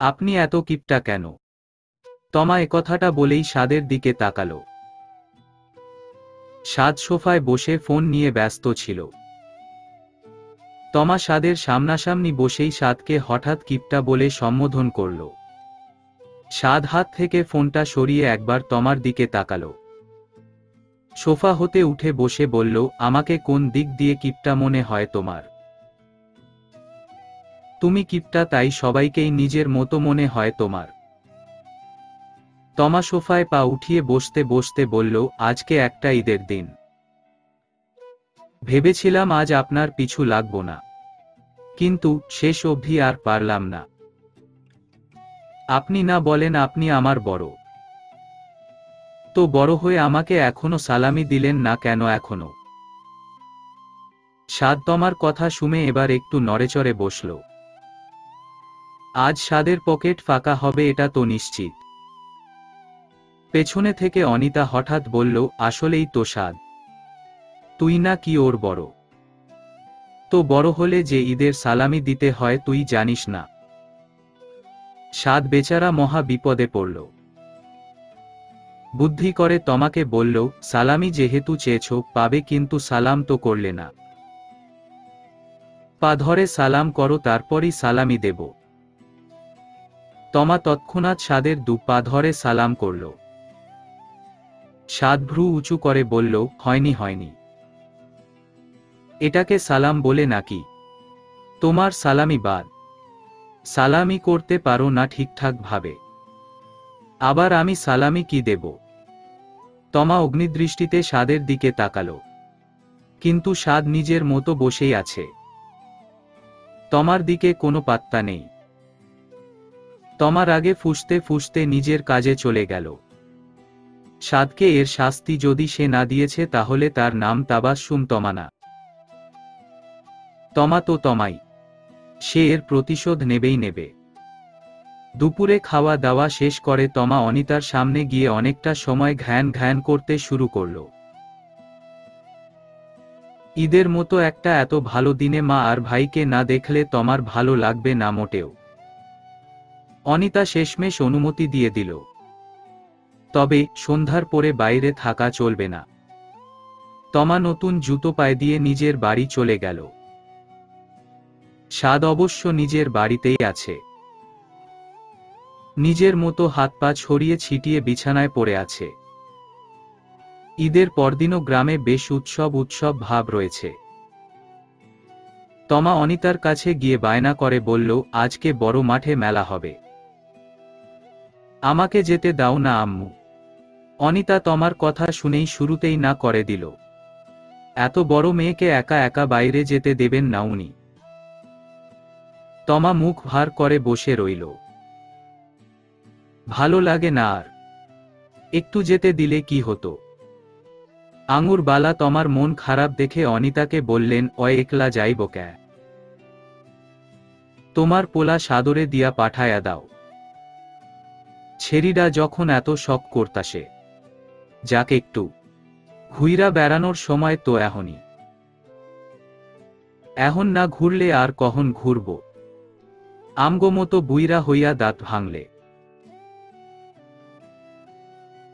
আপনি এত কিপটা কেন? তমা একথাটা বলেই সাদের দিকে তাকালো। সাদ সোফায় বসে ফোন নিয়ে ব্যস্ত ছিল। তমা সাদের সামনাসামনি বসেই সাদকে হঠাৎ কিপটা বলে সম্বোধন করল। সাদ হাত থেকে ফোনটা সরিয়ে একবার তমার দিকে তাকালো। সোফা হতে উঠে বসে বলল, আমাকে কোন দিক দিয়ে কিপটা মনে হয় তোমার? তুমি কিপটা, তাই সবাইকেই নিজের মতো মনে হয় তোমার। তমা সোফায় পা উঠিয়ে বসতে বসতে বলল, আজকে একটা ঈদের দিন। ভেবেছিলাম আজ আপনার পিছু লাগব না, কিন্তু শেষ অবধি আর পারলাম না। আপনি না বলেন আপনি আমার বড়, তো বড় হয়ে আমাকে এখনো সালামি দিলেন না কেন এখনো? সাদ তমার কথা শুনে এবার একটু নড়েচড়ে বসল। আজ সাদের পকেট ফাঁকা হবে এটা তো নিশ্চিত। পেছনে থেকে অনিতা হঠাৎ বলল, আসলেই তো সাদ, তুই না কি ওর বড়? তো বড় হলে যে ঈদের সালামি দিতে হয় তুই জানিস না? সাদ বেচারা মহা বিপদে পড়ল। বুদ্ধি করে তমাকে বলল, সালামি যেহেতু চেয়েছ পাবে, কিন্তু সালাম তো করলে না। পা ধরে সালাম করো, তারপরই সালামি দেব। তমা তৎক্ষণাৎ সাদের দু পা ধরে সালাম করল। সাদ ভ্রু উঁচু করে বলল, হয়নি হয়নি, এটাকে সালাম বলে নাকি? তোমার সালামি বাদ। সালামি করতে পারো না ঠিকঠাক ভাবে, আবার আমি সালামি কি দেব? তমা অগ্নিদৃষ্টিতে সাদের দিকে তাকালো, কিন্তু সাদ নিজের মতো বসেই আছে। তমার দিকে কোনো পাত্তা নেই। তমার আগে ফুঁসতে ফুঁসতে নিজের কাজে চলে গেল। সাদকে এর শাস্তি যদি সে না দিয়েছে তাহলে তার নাম তাবাস্সুম তমা না। তমা তো তমাই, সে এর প্রতিশোধ নেবেই নেবে। দুপুরে খাওয়া দাওয়া শেষ করে তমা অনিতার সামনে গিয়ে অনেকটা সময় ঘ্যান ঘ্যান করতে শুরু করল। ঈদের মতো একটা এত ভালো দিনে মা আর ভাইকে না দেখলে তমার ভালো লাগবে না মোটেও। অনিতা শেষমেশ অনুমতি দিয়ে দিল, তবে সন্ধ্যার পরে বাইরে থাকা চলবে না। তমা নতুন জুতো পায়ে দিয়ে নিজের বাড়ি চলে গেল। সাদ অবশ্য নিজের বাড়িতেই আছে। নিজের মতো হাত পা ছড়িয়ে ছিটিয়ে বিছানায় পড়ে আছে। ঈদের পরদিনও গ্রামে বেশ উৎসব উৎসব ভাব রয়েছে। তমা অনিতার কাছে গিয়ে বায়না করে বলল, আজকে বড় মাঠে মেলা হবে, আমাকে যেতে দাও না আম্মু। অনিতা তমার কথা শুনেই শুরুতেই না করে দিল। এত বড় মেয়েকে একা একা বাইরে যেতে দেবেন না উনি। তমা মুখ ভার করে বসে রইল। ভালো লাগে না আর, একটু যেতে দিলে কি হতো? আঙুর বালা তমার মন খারাপ দেখে অনিতাকে বললেন, অয় একলা যাইব ক্যা? তোমার পোলা সাদরে দিয়া পাঠায়া দাও। ছেড়িডা যখন এত শখ করতাসে, যাক একটু ঘুইরা বেড়ানোর সময় তো এখনই। এখন না ঘুরলে আর কখন ঘুরব? আমগো মতো বুইরা হইয়া দাঁত ভাঙলে।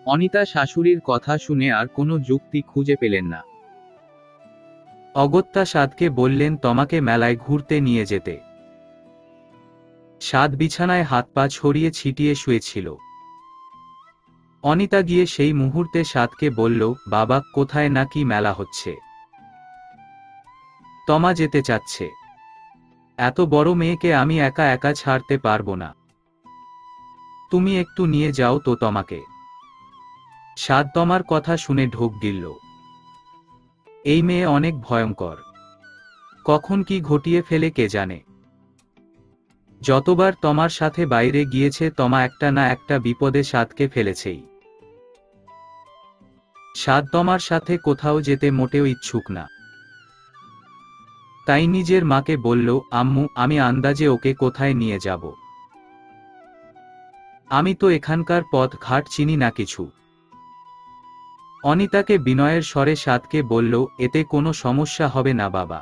অনিতা শাশুড়ির কথা শুনে আর কোনো যুক্তি খুঁজে পেলেন না। অগত্যা সাদকে বললেন তমাকে মেলায় ঘুরতে নিয়ে যেতে। সাদ বিছানায় হাত পা ছড়িয়ে ছিটিয়ে শুয়েছিল। অনিতা গিয়ে সেই মুহূর্তে সাদকে বলল, বাবা, কোথায় নাকি মেলা হচ্ছে? তমা যেতে চাচ্ছে। এত বড় মেয়েকে আমি একা একা ছাড়তে পারবো না, তুমি একটু নিয়ে যাও তো তমাকে। সাদ তমার কথা শুনে ঢোক গিলল। এই মেয়ে অনেক ভয়ঙ্কর, কখন কি ঘটিয়ে ফেলে কে জানে। যতবার তমার সাথে বাইরে গিয়েছে তমা একটা না একটা বিপদে সাদকে ফেলেছেই। সাদ তমার সাথে কোথাও যেতে মোটেও ইচ্ছুক না। তাই নিজের মাকে বলল, আম্মু, আমি আন্দাজে ওকে কোথায় নিয়ে যাব। আমি তো এখানকার পথ ঘাট চিনি না কিছু। অনিতাকে বিনয়ের স্বরে সাদকে বলল, এতে কোনো সমস্যা হবে না বাবা,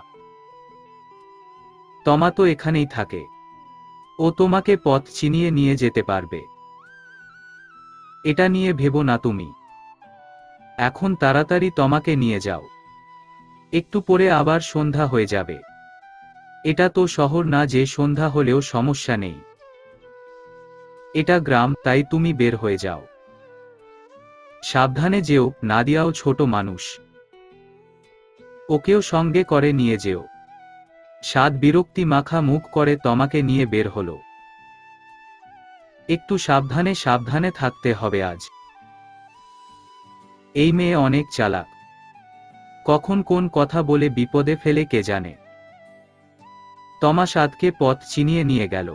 তমা তো এখানেই থাকে। ও তোমাকে পথ চিনিয়ে নিয়ে যেতে পারবে। এটা নিয়ে ভেবো না তুমি। এখন তাড়াতাড়ি তোমাকে নিয়ে যাও। একটু পরে আবার সন্ধ্যা হয়ে যাবে। এটা তো শহর না যে সন্ধ্যা হলেও সমস্যা নেই। এটা গ্রাম, তাই তুমি বের হয়ে যাও। সাবধানে যেও, নাদিয়াও ছোট মানুষ। ওকেও সঙ্গে করে নিয়ে যেও। সাদ বিরক্তি মাখা মুখ করে তোমাকে নিয়ে বের হলো। একটু সাবধানে সাবধানে থাকতে হবে আজ। এই মেয়ে অনেক চালাক। কখন কোন কথা বলে বিপদে ফেলে কে জানে। তমা সাদকে পথ চিনিয়ে নিয়ে গেল।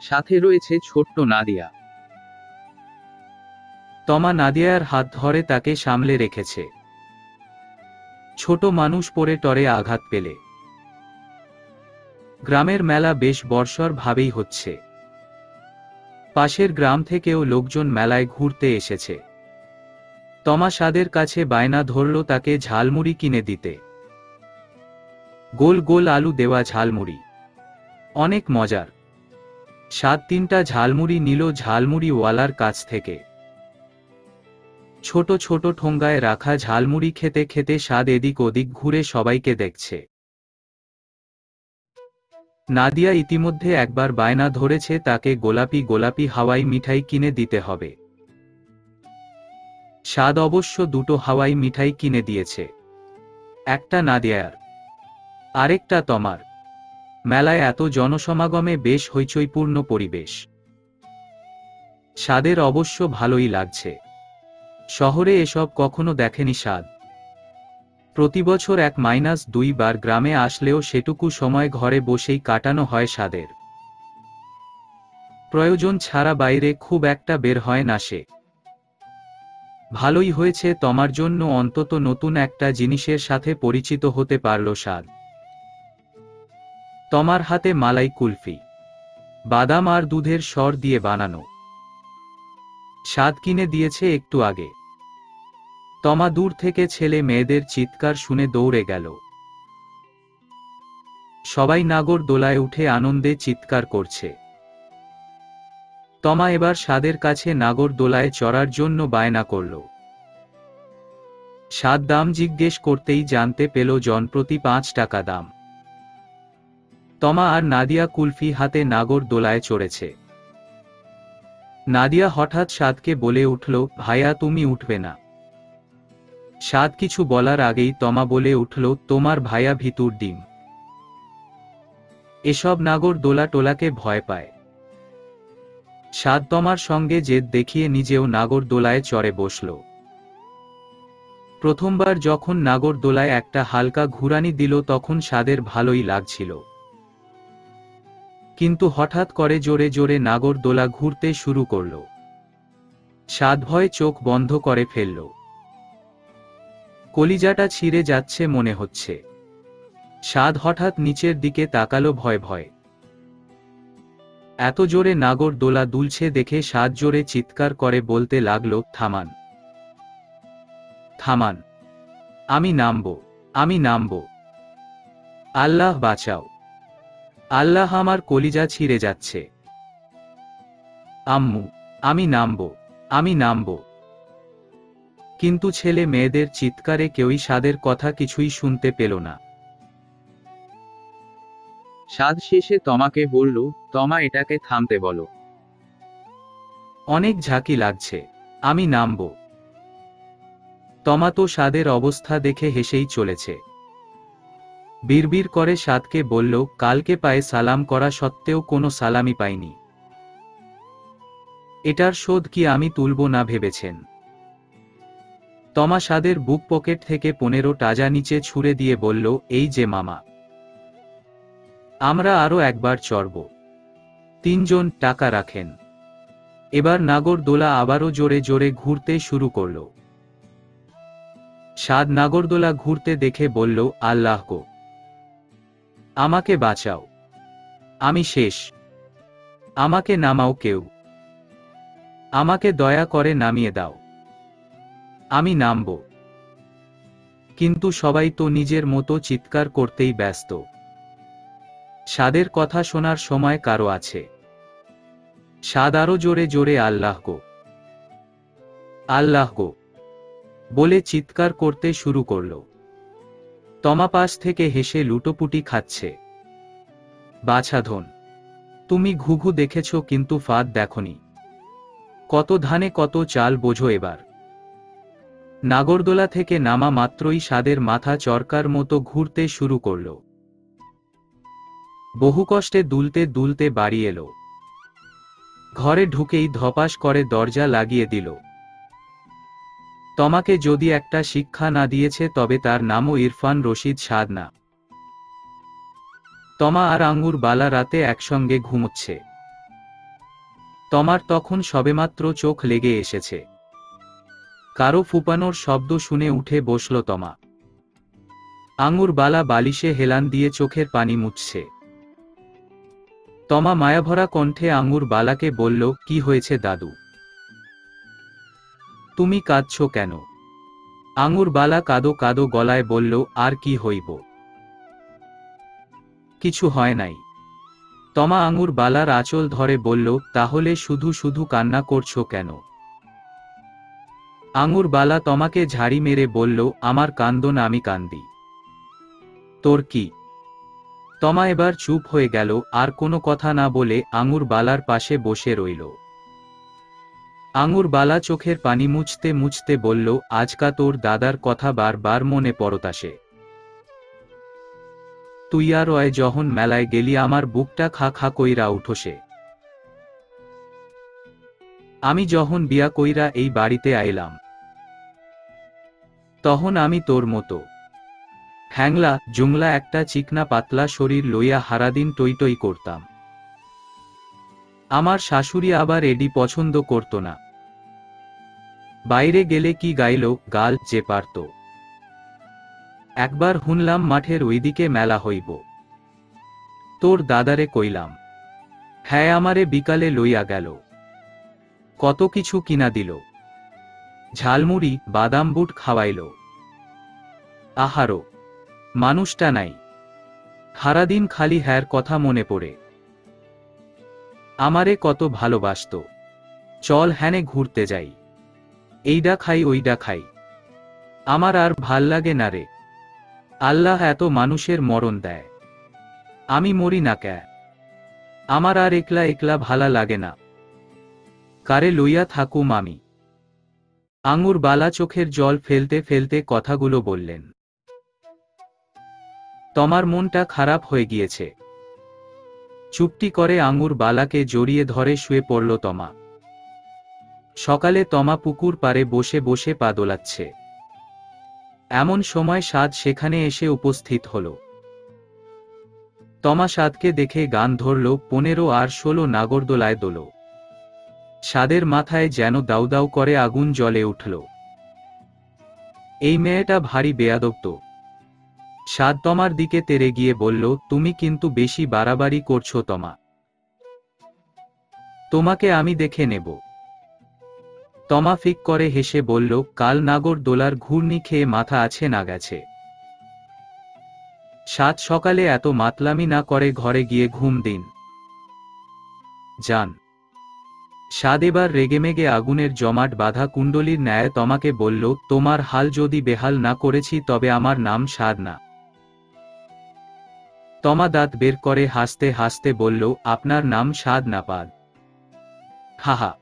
সাথে রয়েছে ছোট্ট নাদিয়া। তমা নাদিয়ার হাত ধরে তাকে সামলে রেখেছে। ছোট মানুষ পড়ে টরে আঘাত পেলে। গ্রামের মেলা বেশ বর্ষর ভাবেই হচ্ছে। পাশের গ্রাম থেকেও লোকজন মেলায় ঘুরতে এসেছে। তমা সাদের কাছে বায়না ধরল তাকে ঝালমুড়ি কিনে দিতে। গোল গোল আলু দেওয়া ঝালমুড়ি, অনেক মজার। সাদ 3টা ঝালমুড়ি নিল ঝালমুড়িওয়ালার কাছ থেকে। ছোট ছোট ঠোঙ্গায় রাখা ঝালমুড়ি খেতে খেতে সাদ এদিক ওদিক ঘুরে সবাইকে দেখছে। নাদিয়া ইতিমধ্যে একবার বায়না ধরেছে তাকে গোলাপি গোলাপি হাওয়াই মিঠাই কিনে দিতে হবে। সাদ অবশ্য 2টো হাওয়াই মিঠাই কিনে দিয়েছে। একটা নাদিয়ার, আরেকটা তমার। মেলায় এত জনসমাগমে বেশ হইচইপূর্ণ পরিবেশ। সাদের অবশ্য ভালোই লাগছে। শহরে এসব কখনো দেখেনি সাদ। প্রতিবছর 1-2 বার গ্রামে আসলেও সেটুকু সময় ঘরে বসেই কাটানো হয় সাদের। প্রয়োজন ছাড়া বাইরে খুব একটা বের হয় না সে। ভালোই হয়েছে তমার জন্য অন্তত নতুন একটা জিনিসের সাথে পরিচিত হতে পারল সাদ। তমার হাতে মালাই কুলফি, বাদাম আর দুধের সর দিয়ে বানানো। সাদ কিনে দিয়েছে একটু আগে। তমা দূর থেকে ছেলে মেয়েদের চিৎকার শুনে দৌড়ে গেল। সবাই নাগর দোলায় উঠে আনন্দে চিৎকার করছে। তমা এবার সাদের কাছে নাগর দোলায় চড়ার জন্য বায়না করল। সাদ দাম জিজ্ঞেস করতেই জানতে পেল জনপ্রতি 5 টাকা দাম। তমা আর নাদিয়া কুলফি হাতে নাগর দোলায় চড়েছে। নাদিয়া হঠাৎ সাদকে বলে উঠল, ভাইয়া তুমি উঠবে না? সাদ কিছু বলার আগেই তমা বলে উঠল, তোমার ভাইয়া ভিতুর ডিম। এসব নাগর দোলা টোলাকে ভয় পায়। সাদ তমার সঙ্গে জেদ দেখিয়ে নিজেও নাগর দোলায় চড়ে বসল। প্রথমবার যখন নাগর দোলায় একটা হালকা ঘুরানি দিল তখন সাদের ভালোই লাগছিল। কিন্তু হঠাৎ করে জোরে জোরে নাগর দোলা ঘুরতে শুরু করল। সাদ ভয়ে চোখ বন্ধ করে ফেলল। কলিজাটা ছিঁড়ে যাচ্ছে মনে হচ্ছে। সাদ হঠাৎ নিচের দিকে তাকালো ভয় ভয়। এত জোরে নাগর দোলা দুলছে দেখে সাদ জোরে চিৎকার করে বলতে লাগলো, থামান, থামান, আমি নামবো, আমি নামবো, আল্লাহ বাঁচাও, আল্লাহ আমার কলিজা ছিঁড়ে যাচ্ছে, আম্মু, আমি নামবো, আমি নামবো। কিন্তু ছেলে মেয়েদের চিৎকারে কেউই সাদের কথা কিছুই শুনতে পেল না। সাদ শেষে তমাকে বলল, তমা এটাকে থামতে বলো। অনেক ঝাঁকি লাগছে, আমি নামবো। তমা তো সাদের অবস্থা দেখে হেসেই চলেছে। বিড়বিড় করে সাদকে বলল, কালকে পায়ে সালাম করা সত্ত্বেও কোনো সালামি পাইনি। এটার শোধ কি আমি তুলব না ভেবেছেন? তমা সাদের বুক পকেট থেকে 15 টাকা নিচে ছুঁড়ে দিয়ে বলল, এই যে মামা, আমরা আরো একবার চড়ব। 3 জন টাকা রাখেন। এবার নাগর দোলা আবারও জোরে জোরে ঘুরতে শুরু করল। সাদ নাগরদোলা ঘুরতে দেখে বলল, আল্লাহ গো, আমাকে বাঁচাও, আমি শেষ, আমাকে নামাও কেউ, আমাকে দয়া করে নামিয়ে দাও, আমি নামব। কিন্তু সবাই তো নিজের মতো চিৎকার করতেই ব্যস্ত। সাদের কথা শোনার সময় কারো আছে? সাদ আরো জোরে জোরে আল্লাহ গো, আল্লাহ গো বলে চিৎকার করতে শুরু করল। তমা পাশ থেকে হেসে লুটোপুটি খাচ্ছে। বাছাধন, তুমি ঘুঘু দেখেছ কিন্তু ফাঁদ দেখনি। কত ধানে কত চাল বোঝো এবার। নাগরদোলা থেকে নামা মাত্রই সাদের মাথা চরকার মতো ঘুরতে শুরু করল। বহু কষ্টে দুলতে দুলতে বাড়ি এলো। ঘরে ঢুকেই ধপাস করে দরজা লাগিয়ে দিল। তমাকে যদি একটা শিক্ষা না দিয়েছে তবে তার নামও ইরফান রশিদ সাদ না। তমা আর আঙ্গুর বালা রাতে একসঙ্গে ঘুমোচ্ছে। তমার তখন সবেমাত্র চোখ লেগে এসেছে। কারো ফুপানোর শব্দ শুনে উঠে বসল তমা। আঙ্গুর বালা বালিশে হেলান দিয়ে চোখের পানি মুছছে। তমা মায়াভরা কণ্ঠে আঙ্গুর বালাকে বলল, কি হয়েছে দাদু? তুমি কাঁদছ কেন? আঙ্গুর বালা কাদো কাদো গলায় বলল, আর কি হইব, কিছু হয় নাই। তমা আঙ্গুর বালার আঁচল ধরে বলল, তাহলে শুধু শুধু কান্না করছো কেন? আঙ্গুর বালা তমাকে ঝাড়ি মেরে বলল, আমার কান্দন আমি কান্দি, তোর কি? তমা এবার চুপ হয়ে গেল, আর কোনো কথা না বলে আঙ্গুর বালার পাশে বসে রইল। আঙ্গুর বালা চোখের পানি মুছতে মুছতে বলল, আজকা তোর দাদার কথা বারবার মনে পড়তাসে। তুই আর ওয় যখন মেলায় গেলি আমার বুকটা খা খা কইরা উঠোসে। আমি যখন বিয়া কইরা এই বাড়িতে আইলাম তখন আমি তোর মতো হ্যাংলা জুংলা একটা চিকনা পাতলা শরীর লইয়া হারাদিন টই টই করতাম। আমার শাশুড়ি আবার এডি পছন্দ করত না। বাইরে গেলে কি গাইল গাল যে পারত। একবার শুনলাম মাঠের ওইদিকে মেলা হইব। তোর দাদারে কইলাম, হ্যাঁ আমারে বিকালে লইয়া গেল। কত কিছু কিনা দিল, ঝালমুড়ি বাদাম বুট খাওয়াইল। আহারো, মানুষটা নাই, সারাদিন খালি হ্যার কথা মনে পড়ে। আমারে কত ভালোবাসত। চল হ্যানে ঘুরতে যাই, এইডা খাই ওইডা খাই। আমার আর ভাল লাগে না রে। আল্লাহ এত মানুষের মরণ দেয়, আমি মরি না ক্যা? আমার আর একলা একলা ভালা লাগে না, কারে লইয়া থাকুম আমি। আঙ্গুর বালা চোখের জল ফেলতে ফেলতে কথাগুলো বললেন। তমার মনটা খারাপ হয়ে গিয়েছে। চুপটি করে আঙ্গুর বালাকে জড়িয়ে ধরে শুয়ে পড়ল তমা। সকালে তমা পুকুর পাড়ে বসে বসে পা দোলাচ্ছে। এমন সময় সাদ সেখানে এসে উপস্থিত হল। তমা সাদকে দেখে গান ধরল, 15 আর 16 নাগরদোলায় দোল। সাদের মাথায় যেন দাউ দাউ করে আগুন জ্বলে উঠল। এই মেয়েটা ভারী বেয়াদব তো। সাদ তমার দিকে তেরে গিয়ে বলল, তুমি কিন্তু বেশি বাড়াবাড়ি করছো তমা, তোমাকে আমি দেখে নেব। তমা ফিক করে হেসে বলল, কাল নাগরদোলার ঘূর্ণি খেয়ে মাথা আছে না গেছে। সাদ সকালে এত মাতলামি না করে ঘরে গিয়ে ঘুম দিন যান। সাদ এবার রেগেমেগে আগুনের জমাট বাঁধা কুণ্ডলীর ন্যায় তমাকে বলল, তোমার হাল যদি বেহাল না করেছি তবে আমার নাম সাদ না। তমা দাঁত বের করে হাসতে হাসতে বলল, আপনার নাম সাদ না পাদ। হাহা।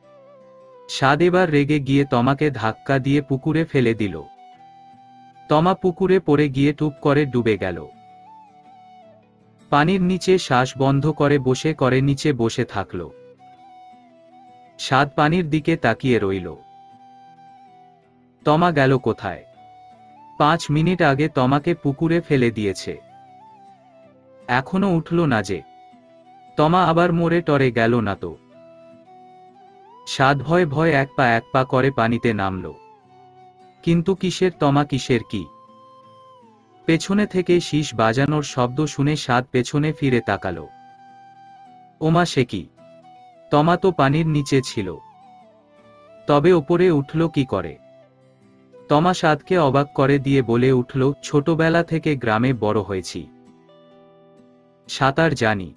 সাদ এবার রেগে গিয়ে তমাকে ধাক্কা দিয়ে পুকুরে ফেলে দিল। তমা পুকুরে পড়ে গিয়ে টুপ করে ডুবে গেল। পানির নিচে শ্বাস বন্ধ করে নিচে বসে থাকল। সাদ পানির দিকে তাকিয়ে রইল। তমা গেল কোথায়? 5 মিনিট আগে তমাকে পুকুরে ফেলে দিয়েছে, এখনো উঠল না যে। তমা আবার মরে টরে গেল না তো? সাদ ভয় ভয় এক পা করে পানিতে নামল। কিন্তু কিসের তমা, কিসের কি? পেছনে থেকে শীষ বাজানোর শব্দ শুনে সাদ পেছনে ফিরে তাকাল। ওমা সে কি! তমা তো পানির নিচে ছিল, তবে ওপরে উঠল কি করে? তমা সাদকে অবাক করে দিয়ে বলে উঠল, ছোটবেলা থেকে গ্রামে বড় হয়েছি, সাঁতার জানি।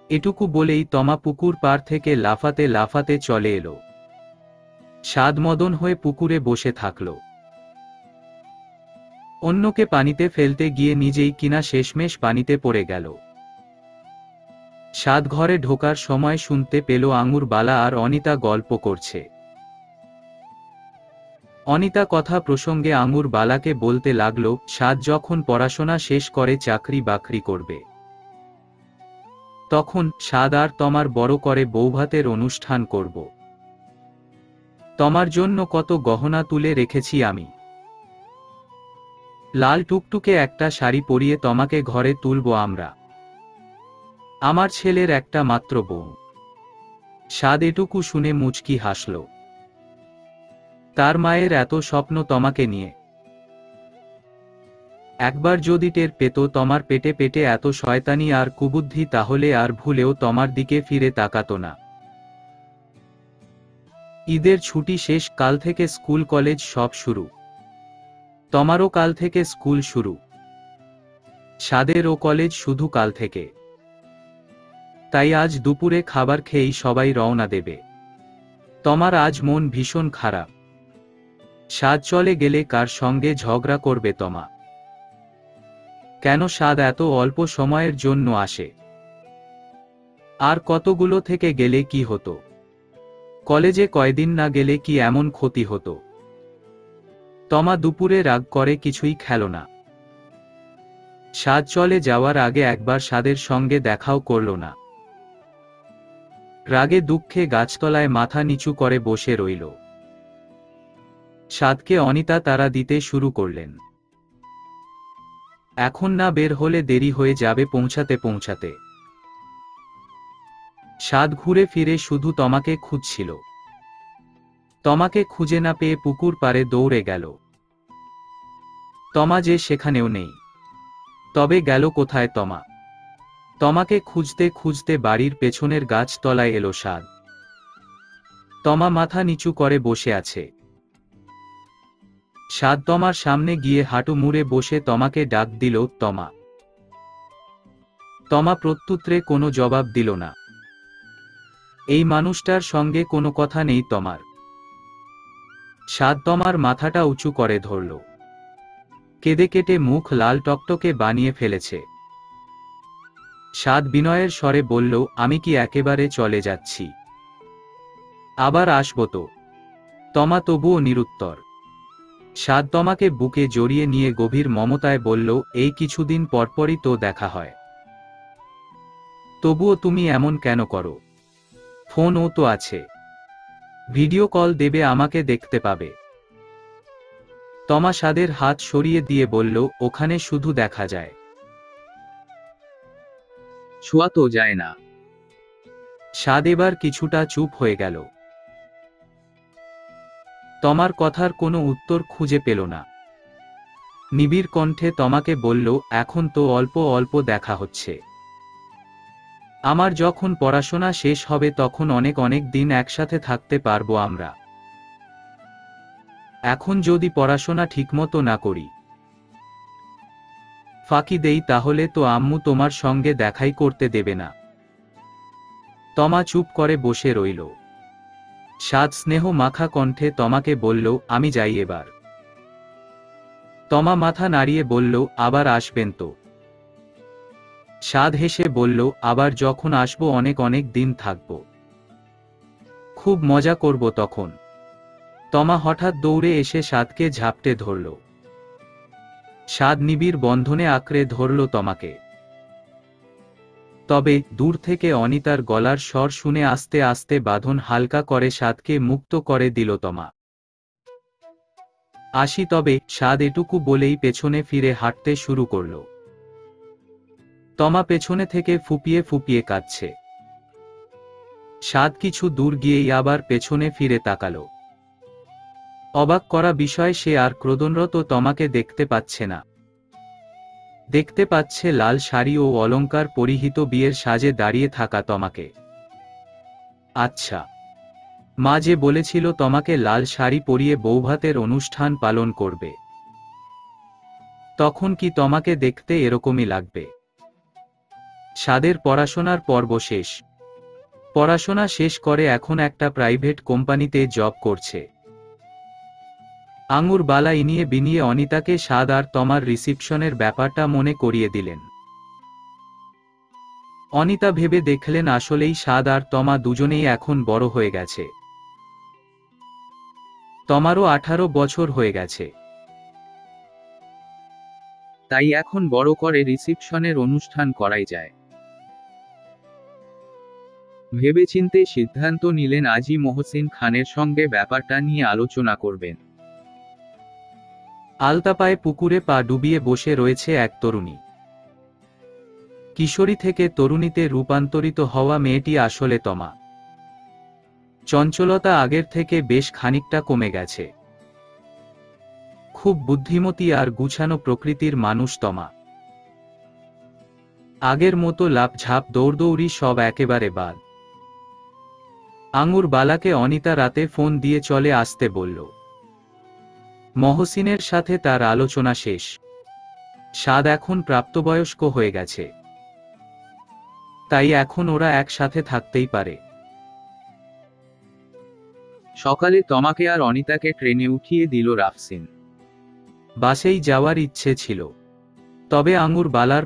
এটুকু বলেই তমা পুকুর পার থেকে লাফাতে লাফাতে চলে এলো। সাদ মদন হয়ে পুকুরে বসে থাকল। অন্যকে পানিতে ফেলতে গিয়ে নিজেই কিনা শেষমেশ পানিতে পড়ে গেল। সাদ ঘরে ঢোকার সময় শুনতে পেল আঙুরবালা আর অনিতা গল্প করছে। অনিতা কথা প্রসঙ্গে আঙুরবালাকে বলতে লাগল, সাদ যখন পড়াশোনা শেষ করে চাকরি বাকরি করবে, তখন সাদ আর তমার বড় করে বৌভাতের অনুষ্ঠান করব। তমার জন্য কত গহনা তুলে রেখেছি আমি। লাল টুকটুকে একটা শাড়ি পরিয়ে তমাকে ঘরে তুলব আমরা। আমার ছেলের একটা মাত্র বউ। সাদ এটুকু শুনে মুচকি হাসল। তার মায়ের এত স্বপ্ন তমাকে নিয়ে। একবার যদি টের পেত তমার পেটে পেটে এত শয়তানি আর কুবুদ্ধি, তাহলে আর ভুলেও তমার দিকে ফিরে তাকাতো না। ঈদের ছুটি শেষ, কাল থেকে স্কুল কলেজ সব শুরু। তমারও কাল থেকে স্কুল শুরু। সাদেরও কলেজ শুধু কাল থেকে। তাই আজ দুপুরে খাবার খেয়েই সবাই রওনা দেবে। তমার আজ মন ভীষণ খারাপ। সাদ চলে গেলে কার সঙ্গে ঝগড়া করবে তমা? কেন সাদ এত অল্প সময়ের জন্য আসে? আর কতগুলো থেকে গেলে কি হতো? কলেজে কয়দিন না গেলে কি এমন ক্ষতি হতো? তমা দুপুরে রাগ করে কিছুই খেল না। সাদ চলে যাওয়ার আগে একবার সাদের সঙ্গে দেখাও করল না। রাগে দুঃখে গাছতলায় মাথা নিচু করে বসে রইল। সাদকে অনিতা তাড়া দিতে শুরু করলেন। এখন না বের হলে দেরি হয়ে যাবে পৌঁছাতে পৌঁছাতে। সাদ ঘুরে ফিরে শুধু তমাকে খুঁজছিল। তমাকে খুঁজে না পেয়ে পুকুর পাড়ে দৌড়ে গেল। তমা যে সেখানেও নেই। তবে গেল কোথায় তমা? তমাকে খুঁজতে খুঁজতে বাড়ির পেছনের গাছ তলায় এলো সাদ। তমা মাথা নিচু করে বসে আছে। সাদ তমার সামনে গিয়ে হাঁটু মুড়ে বসে তমাকে ডাক দিল, তমা। তমা প্রত্যুত্তরে কোনো জবাব দিল না। এই মানুষটার সঙ্গে কোনো কথা নেই তমার। সাদ তমার মাথাটা উঁচু করে ধরল। কেঁদে কেটে মুখ লাল টকটকে বানিয়ে ফেলেছে। সাদ বিনয়ের স্বরে বলল, আমি কি একেবারে চলে যাচ্ছি? আবার আসব তো? তমা তবুও নিরুত্তর। সাদ তমাকে বুকে জড়িয়ে নিয়ে গভীর মমতায় বলল, এই কিছুদিন পরপরই তো দেখা হয়। তবুও তুমি এমন কেন করো? ফোনও তো আছে। ভিডিও কল দেবে, আমাকে দেখতে পাবে। তমা সাদের হাত সরিয়ে দিয়ে বলল, ওখানে শুধু দেখা যায়, ছোঁয়া তো যায় না। সাদ এবার কিছুটা চুপ হয়ে গেল। তমার কথার কোনো উত্তর খুঁজে পেল না। নিবিড় কণ্ঠে তমাকে বলল, এখন তো অল্প অল্প দেখা হচ্ছে। আমার যখন পড়াশোনা শেষ হবে তখন অনেক অনেক দিন একসাথে থাকতে পারবো আমরা। এখন যদি পড়াশোনা ঠিকমতো না করি, ফাঁকি দেই, তাহলে তো আম্মু তোমার সঙ্গে দেখাই করতে দেবে না। তমা চুপ করে বসে রইল। সাদ স্নেহ মাখা কণ্ঠে তমাকে বলল, আমি যাই এবার। তমা মাথা নাড়িয়ে বলল, আবার আসবেন তো? সাদ হেসে বলল, আবার যখন আসবো অনেক অনেক দিন থাকব। খুব মজা করব তখন। তমা হঠাৎ দৌড়ে এসে সাদকে ঝাপটে ধরল। সাদ নিবিড় বন্ধনে আঁকড়ে ধরল তমাকে। তবে দূর থেকে অনিতার গলার স্বর শুনে আস্তে আস্তে বাঁধন হালকা করে সাদকে মুক্ত করে দিল তমা। আসি তবে, সাদ এটুকু বলেই পেছনে ফিরে হাঁটতে শুরু করল। তমা পেছনে থেকে ফুপিয়ে ফুপিয়ে কাঁদছে। সাদ কিছু দূর গিয়েই আবার পেছনে ফিরে তাকাল। অবাক করা বিষয়, সে আর ক্রোধনরত তমাকে দেখতে পাচ্ছে না। দেখতে পাচ্ছে লাল শাড়ি ও অলংকার পরিহিত বিয়ের সাজে দাঁড়িয়ে থাকা তমাকে। আচ্ছা, মা যে বলেছিল তমাকে লাল শাড়ি পরিয়ে বৌভাতের অনুষ্ঠান পালন করবে, তখন কি তমাকে দেখতে এরকমই লাগবে? সাদের পড়াশোনার পর্ব শেষ। পড়াশোনা শেষ করে এখন একটা প্রাইভেট কোম্পানিতে জব করছে। আঙুর বালা ইনিয়ে বিনিয়ে অনিতাকে সাদ আর তমার রিসিপশনের ব্যাপারটা মনে করিয়ে দিলেন। অনিতা ভেবে দেখলেন আসলেই সাদ আর তমা দুজনেই এখন বড় হয়ে গেছে। তমারও 18 বছর হয়ে গেছে, তাই এখন বড় করে রিসিপশনের অনুষ্ঠান করাই যায়। ভেবেচিন্তে সিদ্ধান্ত নিলেন আজই মহসিন খানের সঙ্গে ব্যাপারটা নিয়ে আলোচনা করবেন। আলতাপায়ে পুকুরে পা ডুবিয়ে বসে রয়েছে এক তরুণী। কিশোরী থেকে তরুণীতে রূপান্তরিত হওয়া মেয়েটি আসলে তমা। চঞ্চলতা আগের থেকে বেশ খানিকটা কমে গেছে। খুব বুদ্ধিমতী আর গুছানো প্রকৃতির মানুষ তমা। আগের মতো লাফঝাপ দৌড়দৌড়ি সব একেবারে বাদ। আঙুর বালাকে অনিতা রাতে ফোন দিয়ে চলে আসতে বলল। মহসিনের সাথে তার আলোচনা শেষ। সাদ এখন প্রাপ্তবয়স্ক হয়ে গেছে, তাই এখন ওরা একসাথে থাকতেই পারে। সকালে তমাকে আর অনিতাকে ট্রেনে উঠিয়ে দিল রাফসিন। বাসেই যাওয়ার ইচ্ছে ছিল, তবে আঙুর বালার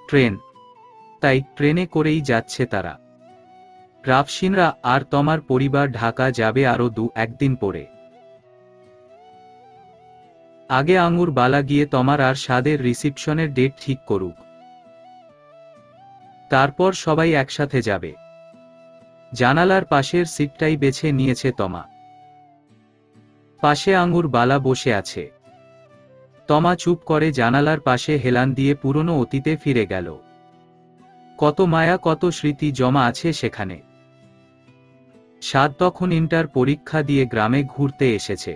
ট্রেন, তাই ট্রেনে করেই যাচ্ছে তারা। রাফসিনরা আর তমার পরিবার ঢাকা যাবে আরো 2-1 দিন পরে। আগে আঙুর বালা গিয়ে তমার আর সাদের রিসিপশনের ডেট ঠিক করুক, তারপর সবাই একসাথে যাবে। জানালার পাশের সিটটাই বেছে নিয়েছে তমা। পাশে আঙুর বালা বসে আছে। তমা চুপ করে জানালার পাশে হেলান দিয়ে পুরনো অতীতে ফিরে গেল। কত মায়া, কত স্মৃতি জমা আছে সেখানে। সাদ তখন ইন্টার পরীক্ষা দিয়ে গ্রামে ঘুরতে এসেছে।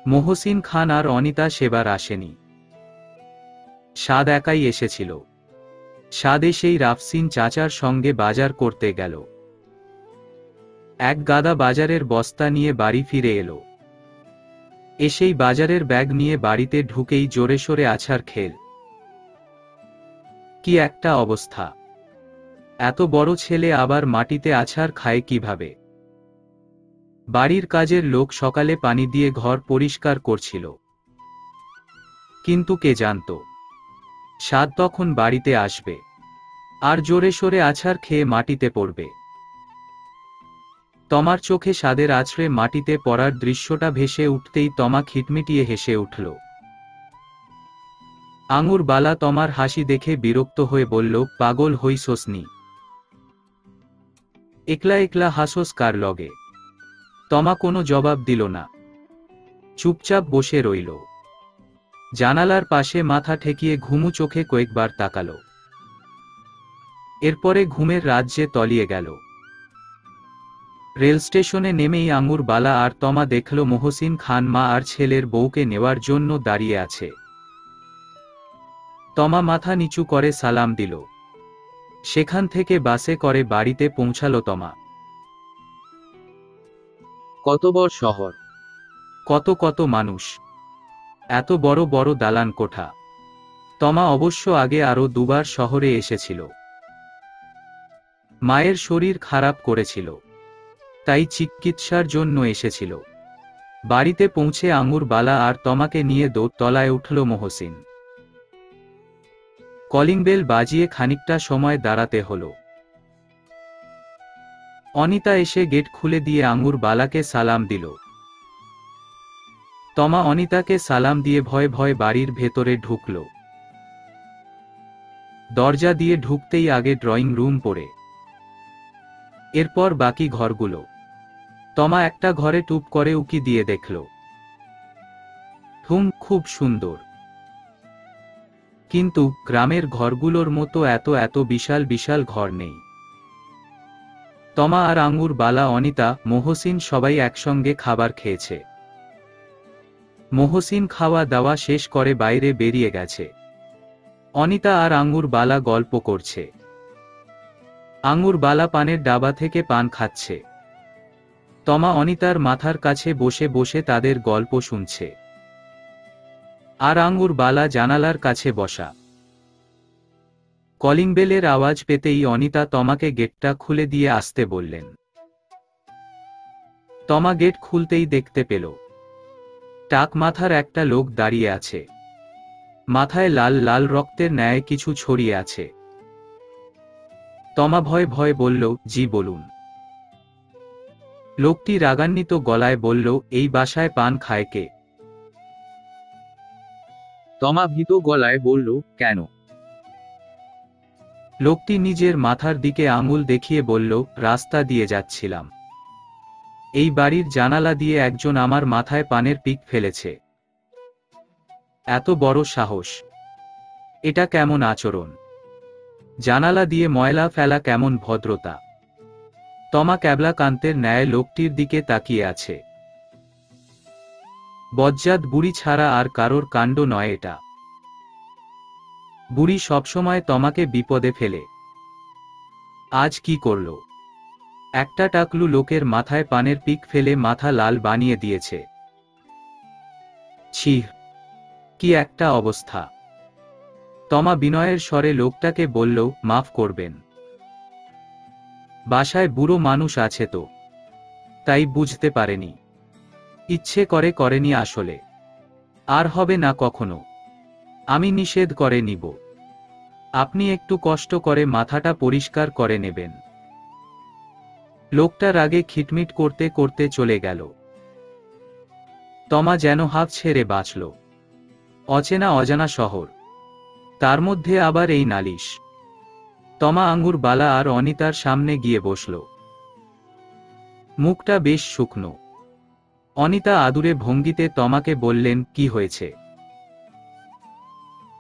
মহসিন খান আর অনিতা সেবার আসেনি। সাদ একাই এসেছিল। সাদ এসেই রাফসিন চাচার সঙ্গে বাজার করতে গেল। এক গাদা বাজারের বস্তা নিয়ে বাড়ি ফিরে এলো। এসেই বাজারের ব্যাগ নিয়ে বাড়িতে ঢুকেই জোরে সোরে আছাড় খেল। কি একটা অবস্থা! এত বড় ছেলে আবার মাটিতে আছাড় খায় কিভাবে? বাড়ির কাজের লোক সকালে পানি দিয়ে ঘর পরিষ্কার করছিল, কিন্তু কে জানত সাদ তখন বাড়িতে আসবে আর জোরে সোরে আছাড় খেয়ে মাটিতে পড়বে। তমার চোখে সাদের আছড়ে মাটিতে পড়ার দৃশ্যটা ভেসে উঠতেই তমা খিটমিটিয়ে হেসে উঠল। আঙুর বালা তমার হাসি দেখে বিরক্ত হয়ে বলল, পাগল হইছস নি? একলা একলা হাসোস কার লগে? তমা কোনো জবাব দিল না, চুপচাপ বসে রইল। জানালার পাশে মাথা ঠেকিয়ে ঘুমু চোখে কয়েকবার তাকাল। এরপরে ঘুমের রাজ্যে তলিয়ে গেল। রেল স্টেশনে নেমেই আঙুর বালা আর তমা দেখল মহসিন খান মা আর ছেলের বউকে নেওয়ার জন্য দাঁড়িয়ে আছে। তমা মাথা নিচু করে সালাম দিল। সেখান থেকে বাসে করে বাড়িতে পৌঁছালো তমা। কত বড় শহর, কত কত মানুষ, এত বড় বড় দালান কোঠা। তমা অবশ্য আগে আরো 2 বার শহরে এসেছিল। মায়ের শরীর খারাপ করেছিল, তাই চিকিৎসার জন্য এসেছিল। বাড়িতে পৌঁছে আঙুর বালা আর তমাকে নিয়ে দোতলায় উঠল মহসিন। কলিং বেল বাজিয়ে খানিকটা সময় দাঁড়াতে হলো। অনিতা এসে গেট খুলে দিয়ে আঙুর বালাকে সালাম দিল। তমা অনিতাকে সালাম দিয়ে ভয়ে ভয়ে বাড়ির ভেতরে ঢুকল। দরজা দিয়ে ঢুকতেই আগে ড্রয়িং রুম পড়ে, এরপর বাকি ঘরগুলো। তমা একটা ঘরে টুপ করে উকি দিয়ে দেখল। খুব সুন্দর, কিন্তু গ্রামের ঘরগুলোর মতো এত এত বিশাল বিশাল ঘর নেই। তমা আর আঙ্গুর বালা, অনিতা, মহসিন সবাই একসঙ্গে খাবার খেয়েছে। মহসিন খাওয়া দাওয়া শেষ করে বাইরে বেরিয়ে গেছে। অনিতা আর আঙ্গুর বালা গল্প করছে। আঙ্গুর বালা পানের ডাবা থেকে পান খাচ্ছে। তমা অনিতার মাথার কাছে বসে বসে তাদের গল্প শুনছে। আর আঙ্গুর বালা জানালার কাছে বসা। কলিং বেলের আওয়াজ পেতেই অনিতা তমাকে গেটটা খুলে দিয়ে আসতে বললেন। তমা গেট খুলতেই দেখতে পেল টাক মাথার একটা লোক দাঁড়িয়ে আছে। মাথায় লাল লাল রক্তের ন্যায় কিছু ছড়িয়ে আছে। তমা ভয় ভয় বলল, জি বলুন। লোকটি রাগান্বিত গলায় বলল, এই বাসায় পান খায় কে? তমা ভীত গলায় বলল, কেন? লোকটি নিজের মাথার দিকে আঙুল দেখিয়ে বলল, রাস্তা দিয়ে যাচ্ছিলাম, এই বাড়ির জানালা দিয়ে একজন আমার মাথায় পানের পিক ফেলেছে। এত বড় সাহস! এটা কেমন আচরণ? জানালা দিয়ে ময়লা ফেলা কেমন ভদ্রতা? তমা ক্যাবলাকান্তের ন্যায় লোকটির দিকে তাকিয়ে আছে। বজ্জাত বুড়ি ছাড়া আর কারোর কাণ্ড নয় এটা। বুড়ি সবসময় তমাকে বিপদে ফেলে। আজ কি করল? একটা টাকলু লোকের মাথায় পানের পিক ফেলে মাথা লাল বানিয়ে দিয়েছে। ছি, কি একটা অবস্থা! তমা বিনয়ের স্বরে লোকটাকে বলল, মাফ করবেন, বাসায় বুড়ো মানুষ আছে তো, তাই বুঝতে পারেনি। ইচ্ছে করে করেনি আসলে। আর হবে না কখনো। আমি নিষেধ করে নিব। আপনি একটু কষ্ট করে মাথাটা পরিষ্কার করে নেবেন। লোকটা রাগে খিটমিট করতে করতে চলে গেল। তমা যেন হাঁফ ছেড়ে বাঁচল। অচেনা অজানা শহর, তার মধ্যে আবার এই নালিশ। তমা আঙ্গুর বালা আর অনিতার সামনে গিয়ে বসল। মুখটা বেশ শুকনো। অনিতা আদুরে ভঙ্গিতে তমাকে বললেন, কি হয়েছে?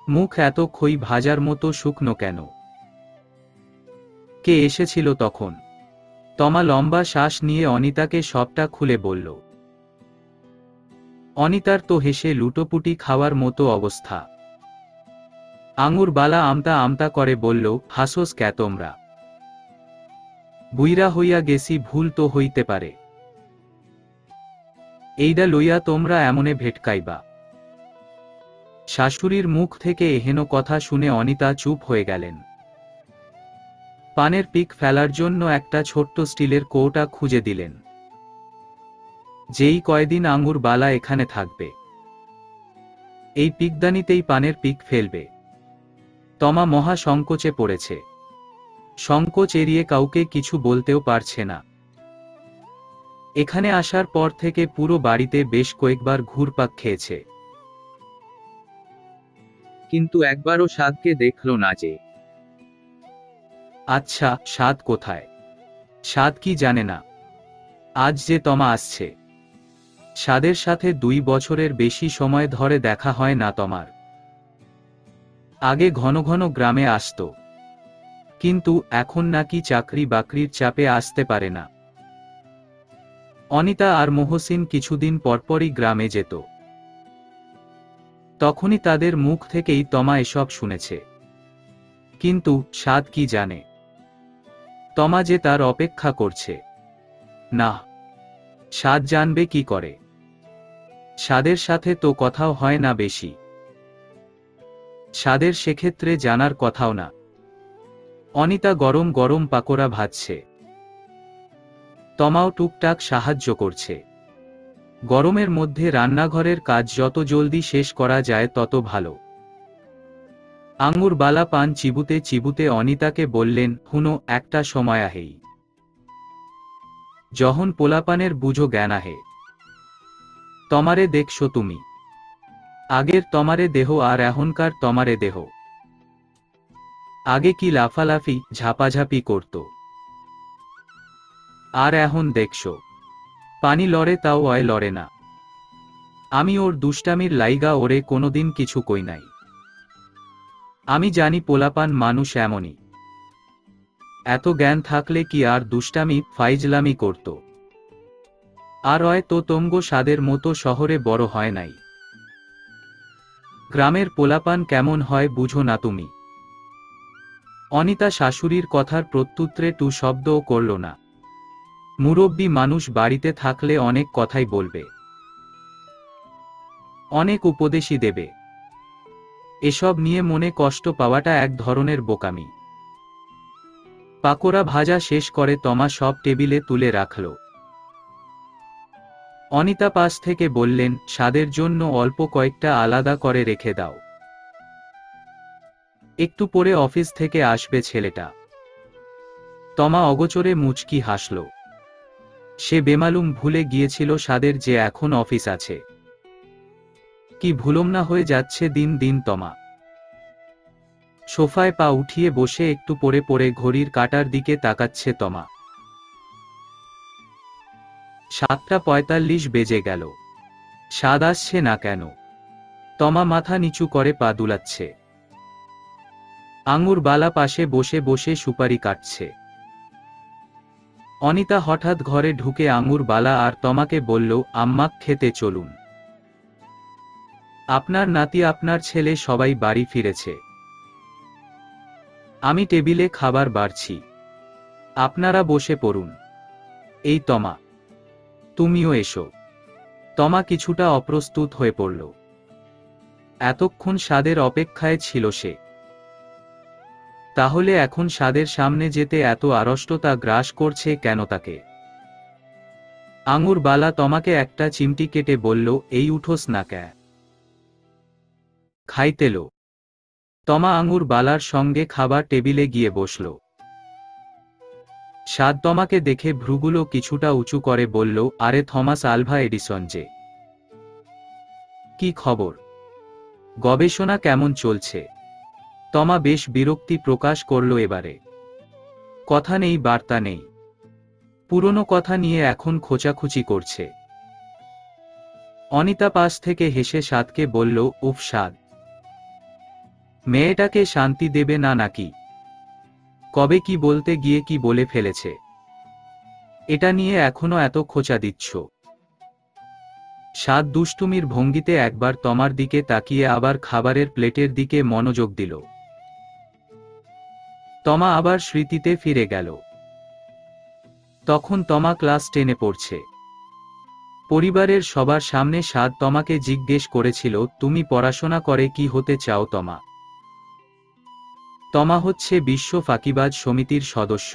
মুখ এত খই ভাজার মতো শুকনো কেন? কে এসেছিল তখন? তমা লম্বা শ্বাস নিয়ে অনিতাকে সবটা খুলে বলল। অনিতার তো হেসে লুটোপুটি খাওয়ার মতো অবস্থা। আঙুর বালা আমতা আমতা করে বলল, হাসোস ক্যা তোমরা? বুইরা হইয়া গেছি, ভুল তো হইতে পারে। এইডা লইয়া তোমরা এমনে ভেটকাইবা? শাশুড়ির মুখ থেকে এহেন কথা শুনে অনিতা চুপ হয়ে গেলেন। পানের পিক ফেলার জন্য একটা ছোট্ট স্টিলের কৌটা খুঁজে দিলেন। যেই কয়দিন আঙ্গুর বালা এখানে থাকবে, এই পিকদানিতেই পানের পিক ফেলবে। তমা মহা সংকোচে পড়েছে। সংকোচ এড়িয়ে কাউকে কিছু বলতেও পারছে না। এখানে আসার পর থেকে পুরো বাড়িতে বেশ কয়েকবার ঘুরপাক খেয়েছে, কিন্তু একবারও সাদকে দেখল না যে। আচ্ছা, সাদ কোথায়? সাদ কি জানে না আজ যে তমা আসছে? সাদের সাথে 2 বছরের বেশি সময় ধরে দেখা হয় না তমার। আগে ঘন ঘন গ্রামে আসতো, কিন্তু এখন নাকি চাকরি বাকরির চাপে আসতে পারে না। অনিতা আর মহসিন কিছুদিন পরপরই গ্রামে যেত। তখনই তাদের মুখ থেকেই তমা এসব শুনেছে। কিন্তু সাদ কি জানে তমা যে তার অপেক্ষা করছে? না, সাদ জানবে কি করে? সাদের সাথে তো কথাও হয় না বেশি। সাদের সেক্ষেত্রে জানার কথাও না। অনিতা গরম গরম পাকোড়া ভাজছে। তমাও টুকটাক সাহায্য করছে। গরমের মধ্যে রান্নাঘরের কাজ যত জলদি শেষ করা যায় তত ভালো। আঙ্গুর বালা পান চিবুতে চিবুতে অনিতাকে বললেন, হুনো, একটা সময় আহেই যখন পোলাপানের বুঝো জ্ঞান আহে। তমারে দেখছো তুমি, আগের তমারে দেহ আর এখনকার তমারে দেহ। আগে কি লাফালাফি ঝাপাঝাপি করত, আর এখন দেখছো পানি লড়ে, তাও অয় লড়ে না। আমি ওর দুষ্টামির লাইগা ওরে কোনোদিন কিছু কই নাই। আমি জানি পোলাপান মানুষ এমনই, এত জ্ঞান থাকলে কি আর দুষ্টামি ফাইজলামি করত। আর অয় তো তঙ্গ সাদের মতো শহরে বড় হয় নাই। গ্রামের পোলাপান কেমন হয় বুঝো না তুমি। অনিতা শাশুড়ির কথার প্রত্যুত্তরে টু শব্দও করল না। মুরব্বী মানুষ বাড়িতে থাকলে অনেক কথাই বলবে, অনেক উপদেশই দেবে। এসব নিয়ে মনে কষ্ট পাওয়াটা এক ধরনের বোকামি। পাকোড়া ভাজা শেষ করে তমা সব টেবিলে তুলে রাখল। অনিতা পাশ থেকে বললেন, স্বাদের জন্য অল্প কয়েকটা আলাদা করে রেখে দাও, একটু পরে অফিস থেকে আসবে ছেলেটা। তমা অগোচরে মুচকি হাসল। সে বেমালুম ভুলে গিয়েছিল স্বাদের যে এখন অফিস আছে। কি ভুলম না হয়ে যাচ্ছে দিন দিন তমা। সোফায় পা উঠিয়ে বসে একটু পরে পরে ঘড়ির কাঁটার দিকে তাকাচ্ছে তমা। 7:45 বেজে গেল। স্বাদ আসছে না কেন? তমা মাথা নিচু করে পা দুলাচ্ছে। আঙুর বালা পাশে বসে বসে সুপারি কাটছে। অনিতা হঠাৎ ঘরে ঢুকে আঙুর বালা আর তমাকে বলল, আম্মা খেতে চলুন। আপনার নাতি আপনার ছেলে সবাই বাড়ি ফিরেছে। আমি টেবিলে খাবার বাড়ছি, আপনারা বসে পড়ুন। এই তমা, তুমিও এসো। তমা কিছুটা অপ্রস্তুত হয়ে পড়ল। এতক্ষণ স্বাদের অপেক্ষায় ছিল সে। তাহলে এখন স্বাদের সামনে যেতে এত আড়ষ্টতা গ্রাস করছে কেন তাকে? আঙুর বালা তমাকে একটা চিমটি কেটে বলল, এই উঠোস না ক্যা? খাইতেলো। তমা আঙুর বালার সঙ্গে খাবার টেবিলে গিয়ে বসল। স্বাদ তমাকে দেখে ভ্রুগুলো কিছুটা উঁচু করে বলল, আরে থমাস আলভা এডিসন যে। কি খবর? গবেষণা কেমন চলছে? তমা বেশ বিরক্তি প্রকাশ করল এবারে। কথা নেই বার্তা নেই, পুরনো কথা নিয়ে এখন খোঁচাখুচি করছে। অনিতা পাশ থেকে হেসে স্বাদকে বলল, উফ স্বাদ, মেয়েটাকে শান্তি দেবে না নাকি? কবে কি বলতে গিয়ে কি বলে ফেলেছে, এটা নিয়ে এখনো এত খোঁচা দিচ্ছ? স্বাদ দুষ্টুমির ভঙ্গিতে একবার তমার দিকে তাকিয়ে আবার খাবারের প্লেটের দিকে মনোযোগ দিল। তমা আবার স্মৃতিতে ফিরে গেল। তখন তমা ক্লাস 10-এ পড়ছে। পরিবারের সবার সামনে স্বাদ তমাকে জিজ্ঞেস করেছিল, তুমি পড়াশোনা করে কি হতে চাও তমা? তমা হচ্ছে বিশ্ব ফাঁকিবাজ সমিতির সদস্য।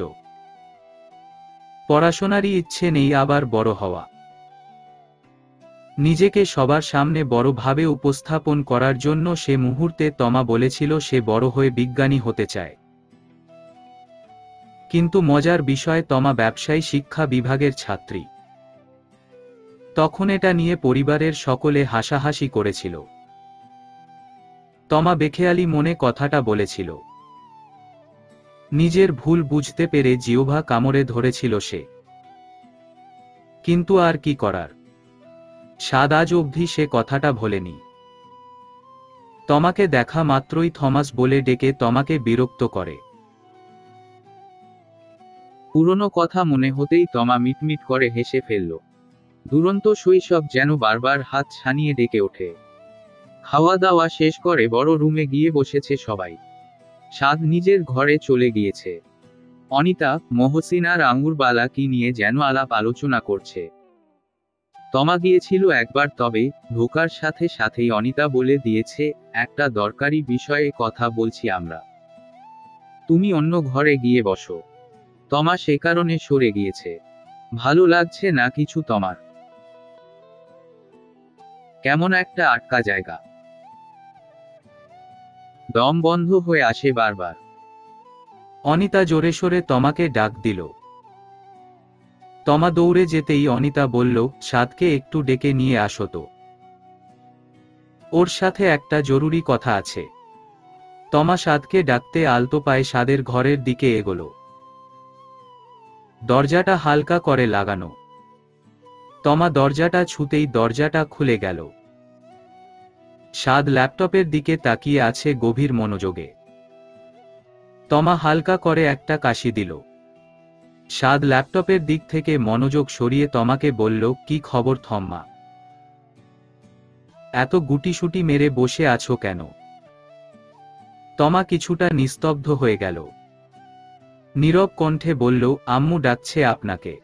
পড়াশোনারই ইচ্ছে নেই আবার বড় হওয়া। নিজেকে সবার সামনে বড়ভাবে উপস্থাপন করার জন্য সে মুহূর্তে তমা বলেছিল সে বড় হয়ে বিজ্ঞানী হতে চায়। কিন্তু মজার বিষয় তমা ব্যবসায়ী শিক্ষা বিভাগের ছাত্রী। তখন এটা নিয়ে পরিবারের সকলে হাসাহাসি করেছিল। তমা বেখেয়ালি মনে কথাটা বলেছিল। নিজের ভুল বুঝতে পেরে জিহ্বা কামড়ে ধরেছিল সে। কিন্তু আর কি করার, স্বাদ আজ অবধি সে কথাটা ভোলেনি। তমাকে দেখা মাত্রই থমাস বলে ডেকে তমাকে বিরক্ত করে। পুরনো কথা মনে হতেই তমা মিটমিট করে হেসে ফেলল। দুরন্ত শৈশব যেন বারবার হাত ছানিয়ে ডেকে ওঠে। খাওয়া দাওয়া শেষ করে বড় রুমে গিয়ে বসেছে সবাই। স্বাদ নিজের ঘরে চলে গিয়েছে। অনিতা, মহসিন আর আঙুরবালা কি নিয়ে যেন আলাপ আলোচনা করছে। তমা গিয়েছিল একবার, তবে ঢোকার সাথে সাথেই অনিতা বলে দিয়েছে, একটা দরকারি বিষয়ে কথা বলছি আমরা, তুমি অন্য ঘরে গিয়ে বসো। তমা সে কারণে সরে গিয়েছে। ভালো লাগছে না কিছু তমার। কেমন একটা আটকা জায়গা, দম বন্ধ হয়ে আসে বারবার। অনিতা জোরে সোরে তমাকে ডাক দিল। তমা দৌড়ে যেতেই অনিতা বলল, স্বাদকে একটু ডেকে নিয়ে আসো তো, ওর সাথে একটা জরুরি কথা আছে। তমা সাদকে ডাকতে আলতো পায়ে সাদের ঘরের দিকে এগোলো। দরজাটা হালকা করে লাগানো। তমা দরজাটা ছুতেই দরজাটা খুলে গেল। সাদ ল্যাপটপের দিকে তাকিয়ে আছে গভীর মনোযোগে। তমা হালকা করে একটা কাশি দিল। সাদ ল্যাপটপের দিক থেকে মনোযোগ সরিয়ে তমাকে বলল, কি খবর থম্মা? এত গুটিসুটি মেরে বসে আছো কেন? তমা কিছুটা নিস্তব্ধ হয়ে গেল। নীরব কণ্ঠে বলল, আম্মু ডাকছে আপনাকে।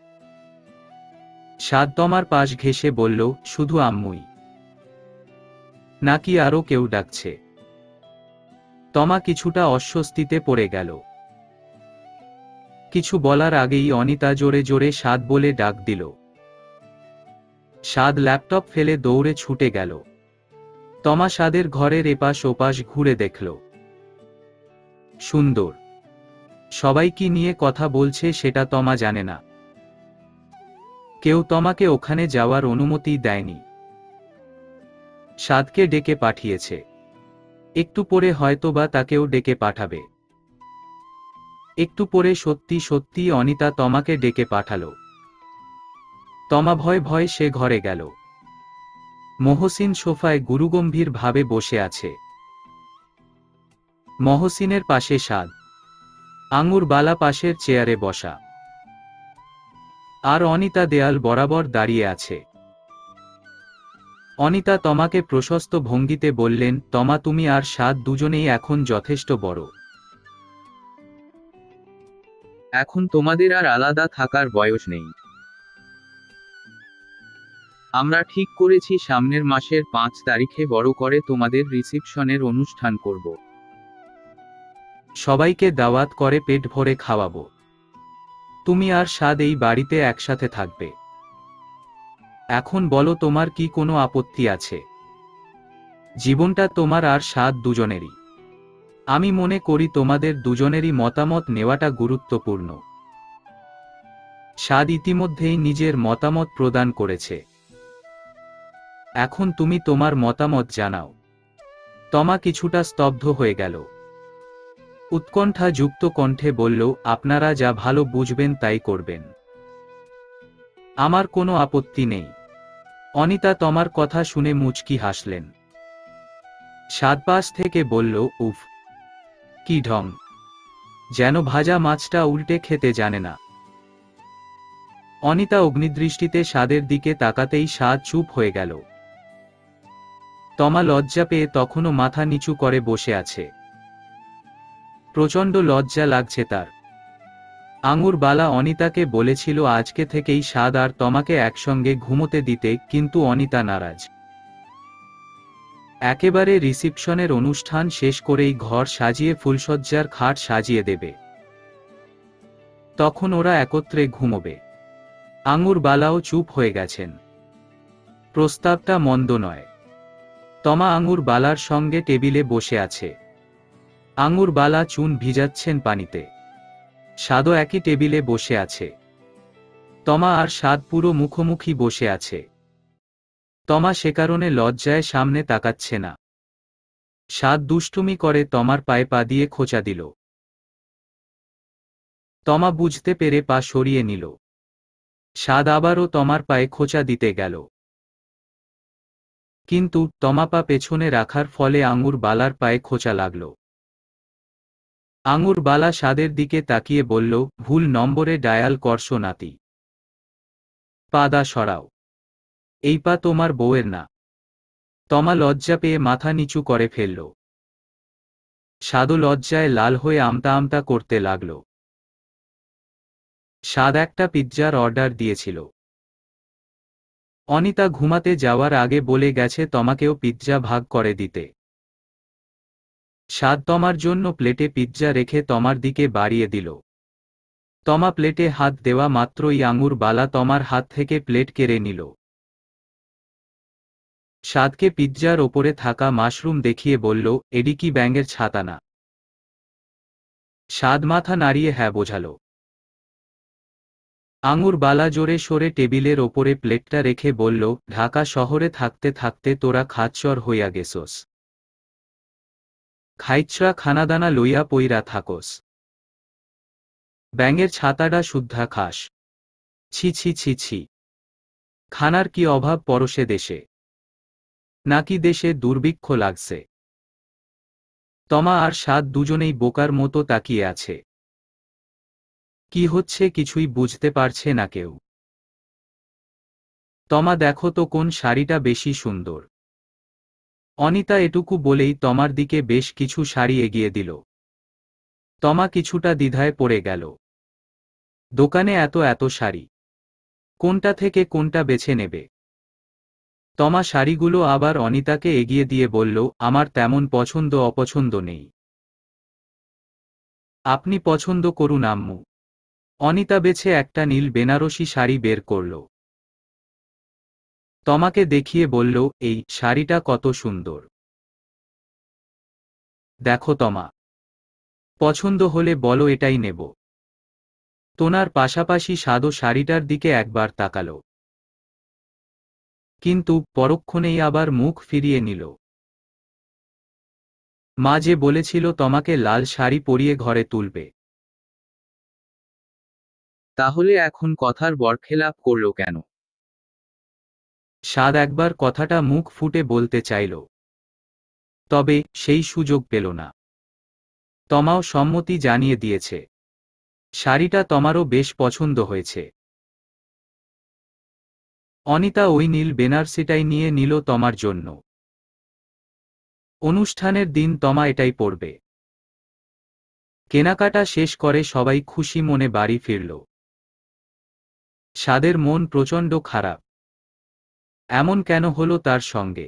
সাদ তমার পাশ ঘেঁষে বলল, শুধু আম্মুই নাকি আরো কেউ ডাকছে? তমা কিছুটা অস্বস্তিতে পড়ে গেল। কিছু বলার আগেই অনিতা জোরে জোরে সাদ বলে ডাক দিল। সাদ ল্যাপটপ ফেলে দৌড়ে ছুটে গেল। তমা সাদের ঘরের এপাশ ওপাশ ঘুরে দেখল। সুন্দর। সবাই কি নিয়ে কথা বলছে সেটা তমা জানে না। কেউ তমাকে ওখানে যাওয়ার অনুমতি দেয়নি। সাদকে ডেকে পাঠিয়েছে। একটু পরে হয়তোবা তাকেও ডেকে পাঠাবে। একটু পরে সত্যি সত্যি অনিতা তমাকে ডেকে পাঠালো। তমা ভয় ভয় সে ঘরে গেল। মহসিন সোফায় গুরুগম্ভীর ভাবে বসে আছে। মহসিনের পাশে সাদ। আঙুর বালা পাশের চেয়ারে বসা। আর অনিতা দেয়াল বরাবর দাঁড়িয়ে আছে। অনিতা তমাকে প্রশস্ত ভঙ্গিতে বললেন, তমা তুমি আর সাদ দুজনেই এখন যথেষ্ট বড়। এখন তোমাদের আর আলাদা থাকার বয়স নেই। আমরা ঠিক করেছি সামনের মাসের 5 তারিখে বড় করে তোমাদের রিসিপশনের অনুষ্ঠান করব। সবাইকে দাওয়াত করে পেট ভরে খাওয়াবো। তুমি আর সাদ এই বাড়িতে একসাথে থাকবে। এখন বলো তোমার কি কোনো আপত্তি আছে? জীবনটা তোমার আর সাদ দুজনেরই। আমি মনে করি তোমাদের দুজনেরই মতামত নেওয়াটা গুরুত্বপূর্ণ। সাদ ইতিমধ্যেই নিজের মতামত প্রদান করেছে। এখন তুমি তোমার মতামত জানাও। তমা কিছুটা স্তব্ধ হয়ে গেল। উৎকণ্ঠা যুক্ত কণ্ঠে বলল, আপনারা যা ভালো বুঝবেন তাই করবেন। আমার কোনো আপত্তি নেই। অনিতা তমার কথা শুনে মুচকি হাসলেন। সাদ পাশ থেকে বলল, উফ, কি ঢং! যেন ভাজা মাছটা উল্টে খেতে জানে না। অনিতা অগ্নিদৃষ্টিতে সাদের দিকে তাকাতেই সাদ চুপ হয়ে গেল। তমা লজ্জা পেয়ে তখনও মাথা নিচু করে বসে আছে। প্রচণ্ড লজ্জা লাগছে তার। আঙুর বালা অনিতাকে বলেছিল আজকে থেকেই সাদ আর তমাকে একসঙ্গে ঘুমোতে দিতে, কিন্তু অনিতা নারাজ। একেবারে রিসিপশনের অনুষ্ঠান শেষ করেই ঘর সাজিয়ে ফুলসজ্জার খাট সাজিয়ে দেবে। তখন ওরা একত্রে ঘুমোবে। আঙুর বালাও চুপ হয়ে গেছেন। প্রস্তাবটা মন্দ নয়। তমা আঙুর বালার সঙ্গে টেবিলে বসে আছে। আঙুর বালা চুন ভিজাচ্ছেন পানিতে। সাদও একই টেবিলে বসে আছে। তমা আর সাদ পুরো মুখোমুখি বসে আছে। তমা সে কারণে লজ্জায় সামনে তাকাচ্ছে না। সাদ দুষ্টুমি করে তমার পায়ে পা দিয়ে খোঁচা দিল। তমা বুঝতে পেরে পা সরিয়ে নিল। সাদ আবারও তমার পায়ে খোঁচা দিতে গেল। কিন্তু তমা পা পেছনে রাখার ফলে আঙুর বালার পায়ে খোঁচা লাগল। আঙুর বালা সাদের দিকে তাকিয়ে বলল, ভুল নম্বরে ডায়াল করছো নাতি। পা সরাও। এই পা তোমার বউয়ের না। তমা লজ্জা পেয়ে মাথা নিচু করে ফেলল। সাদও লজ্জায় লাল হয়ে আমতা আমতা করতে লাগল। সাদ একটা পিৎজার অর্ডার দিয়েছিল। অনিতা ঘুমাতে যাওয়ার আগে বলে গেছে তমাকেও পিৎজা ভাগ করে দিতে। সাদ তমার জন্য প্লেটে পিৎজা রেখে তমার দিকে বাড়িয়ে দিল। তমা প্লেটে হাত দেওয়া মাত্রই আঙুর বালা তমার হাত থেকে প্লেট কেড়ে নিল। সাদকে পিৎজার ওপরে থাকা মাশরুম দেখিয়ে বলল, এডি কি ব্যাঙের ছাতা না? সাদ মাথা নাড়িয়ে হ্যাঁ বোঝাল। আঙুর বালা জোরে সরে টেবিলের ওপরে প্লেটটা রেখে বলল, ঢাকা শহরে থাকতে থাকতে তোরা খাচ্চর হইয়া গেছোস। খাইচ্রা খানাদানা লইয়া পইরা থাকোস। ব্যাঙের ছাতাডা শুদ্ধা খাস। ছি ছি ছি ছি। খানার কি অভাব পরশে দেশে, নাকি দেশে দুর্ভিক্ষ লাগছে। তমা আর সাদ দুজনেই বোকার মতো তাকিয়ে আছে। কি হচ্ছে কিছুই বুঝতে পারছে না কেউ। তমা দেখো তো কোন শাড়িটা বেশি সুন্দর। অনিতা এটুকু বলেই তমার দিকে বেশ কিছু শাড়ি এগিয়ে দিল। তমা কিছুটা দ্বিধায় পড়ে গেল। দোকানে এত এত শাড়ি, কোনটা থেকে কোনটা বেছে নেবে। তমা শাড়িগুলো আবার অনিতাকে এগিয়ে দিয়ে বলল, আমার তেমন পছন্দ অপছন্দ নেই, আপনি পছন্দ করুন আম্মু। অনিতা বেছে একটা নীল বেনারসি শাড়ি বের করল। তমাকে দেখিয়ে বলল, এই শাড়িটা কত সুন্দর, দেখো তমা, পছন্দ হলে বলো এটাই নেব। তোনার পাশাপাশি সাদো শাড়িটার দিকে একবার তাকালো, কিন্তু পরক্ষণেই আবার মুখ ফিরিয়ে নিল। মা যে বলেছিল তমাকে লাল শাড়ি পরিয়ে ঘরে তুলবে, তাহলে এখন কথার বরখেলাপ করল কেন। সাদ একবার কথাটা মুখ ফুটে বলতে চাইল, তবে সেই সুযোগ পেল না। তমাও সম্মতি জানিয়ে দিয়েছে। শাড়িটা তমারও বেশ পছন্দ হয়েছে। অনিতা ওই নীল বেনারসিটাই নিয়ে নিল তমার জন্য। অনুষ্ঠানের দিন তমা এটাই পরবে। কেনাকাটা শেষ করে সবাই খুশি মনে বাড়ি ফিরল। সাদের মন প্রচণ্ড খারাপ। এমন কেন হলো তার সঙ্গে।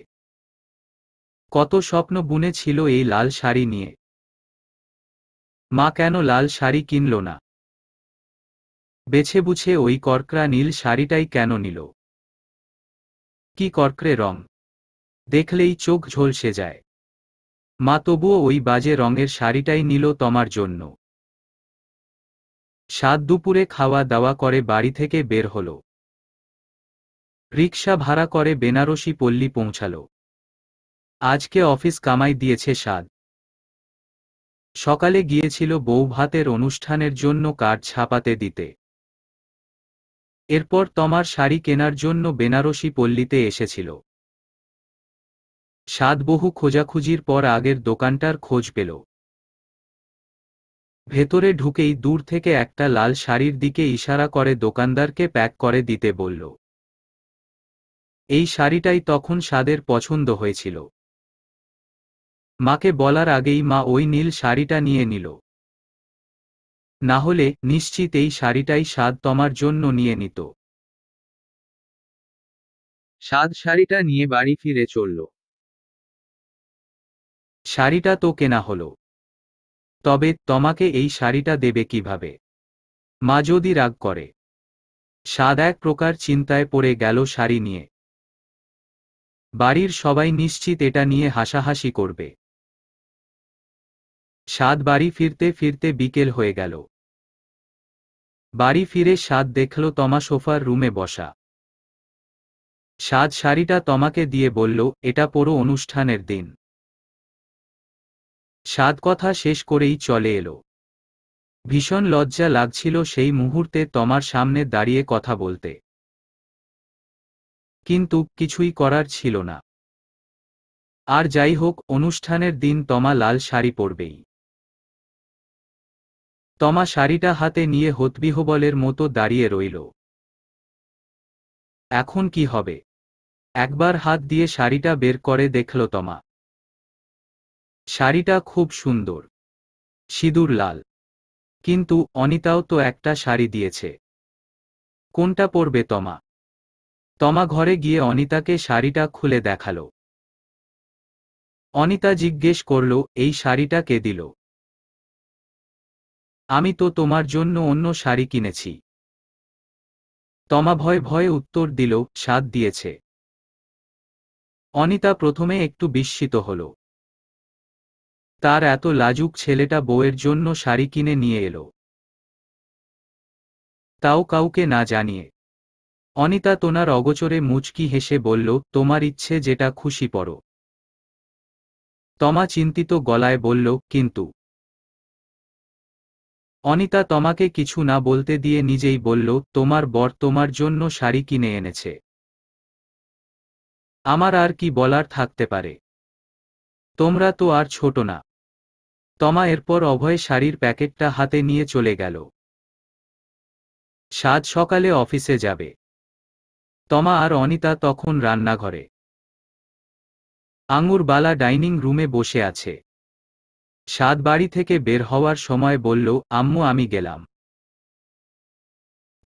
কত স্বপ্ন বুনেছিল এই লাল শাড়ি নিয়ে। মা কেন লাল শাড়ি কিনল না। বেছে বুছে ওই কর্করা নীল শাড়িটাই কেন নিল। কি কর্করে রং, দেখলেই চোখ ঝলসে যায়। মা তবুও ওই বাজে রঙের শাড়িটাই নিল তমার জন্য। সাত দুপুরে খাওয়া দাওয়া করে বাড়ি থেকে বের হল। রিকশা ভাড়া করে বেনারসি পল্লী পৌঁছাল। আজকে অফিস কামাই দিয়েছে সাদ। সকালে গিয়েছিল বৌভাতের অনুষ্ঠানের জন্য কার্ড ছাপাতে দিতে। এরপর তমার শাড়ি কেনার জন্য বেনারসি পল্লীতে এসেছিল। সাদ বহু খোঁজাখুঁজির পর আগের দোকানটার খোঁজ পেল। ভেতরে ঢুকেই দূর থেকে একটা লাল শাড়ির দিকে ইশারা করে দোকানদারকে প্যাক করে দিতে বলল। এই শাড়িটাই তখন সাদের পছন্দ হয়েছিল। মাকে বলার আগেই মা ওই নীল শাড়িটা নিয়ে নিল। না হলে নিশ্চিত এই শাড়িটাই সাদ তমার জন্য নিয়ে নিত। সাদ শাড়িটা নিয়ে বাড়ি ফিরে চলল। শাড়িটা তো কেনা হলো, তবে তমাকে এই শাড়িটা দেবে কিভাবে। মা যদি রাগ করে। সাদ এক প্রকার চিন্তায় পড়ে গেল শাড়ি নিয়ে। বাড়ির সবাই নিশ্চিত এটা নিয়ে হাসাহাসি করবে। সাদ বাড়ি ফিরতে ফিরতে বিকেল হয়ে গেল। বাড়ি ফিরে সাদ দেখল তমা সোফার রুমে বসা। সাদ শাড়িটা তমাকে দিয়ে বলল, এটা পরো অনুষ্ঠানের দিন। সাদ কথা শেষ করেই চলে এলো। ভীষণ লজ্জা লাগছিল সেই মুহূর্তে তমার সামনে দাঁড়িয়ে কথা বলতে, কিন্তু কিছুই করার ছিল না। আর যাই হোক, অনুষ্ঠানের দিন তমা লাল শাড়ি পরবেই। তমা শাড়িটা হাতে নিয়ে হতবিহ্বলের মতো দাঁড়িয়ে রইল। এখন কি হবে। একবার হাত দিয়ে শাড়িটা বের করে দেখল তমা। শাড়িটা খুব সুন্দর, সিঁদুর লাল। কিন্তু অনিতাও তো একটা শাড়ি দিয়েছে। কোনটা পরবে তমা। তমা ঘরে গিয়ে অনিতাকে শাড়িটা খুলে দেখাল। অনিতা জিজ্ঞেস করল, এই শাড়িটা কে দিল। আমি তো তোমার জন্য অন্য শাড়ি কিনেছি। তমা ভয়ে ভয়ে উত্তর দিল, সাদ দিয়েছে। অনিতা প্রথমে একটু বিস্মিত হল। তার এত লাজুক ছেলেটা বউয়ের জন্য শাড়ি কিনে নিয়ে এলো, তাও কাউকে না জানিয়ে। অনিতা তোনার অগোচরে মুচকি হেসে বলল, তোমার ইচ্ছে যেটা খুশি পরো। তমা চিন্তিত গলায় বলল, কিন্তু অনিতা তমাকে কিছু না বলতে দিয়ে নিজেই বলল, তোমার বর তোমার জন্য শাড়ি কিনে এনেছে। আমার আর কি বলার থাকতে পারে? তোমরা তো আর ছোট না। তমা এরপর অভয় শাড়ির প্যাকেটটা হাতে নিয়ে চলে গেল। সাজ সকালে অফিসে যাবে। তমা আর অনিতা তখন রান্নাঘরে। আঙুরবালা ডাইনিং রুমে বসে আছে। সাদ বাড়ি থেকে বের হওয়ার সময় বলল, আম্মু আমি গেলাম,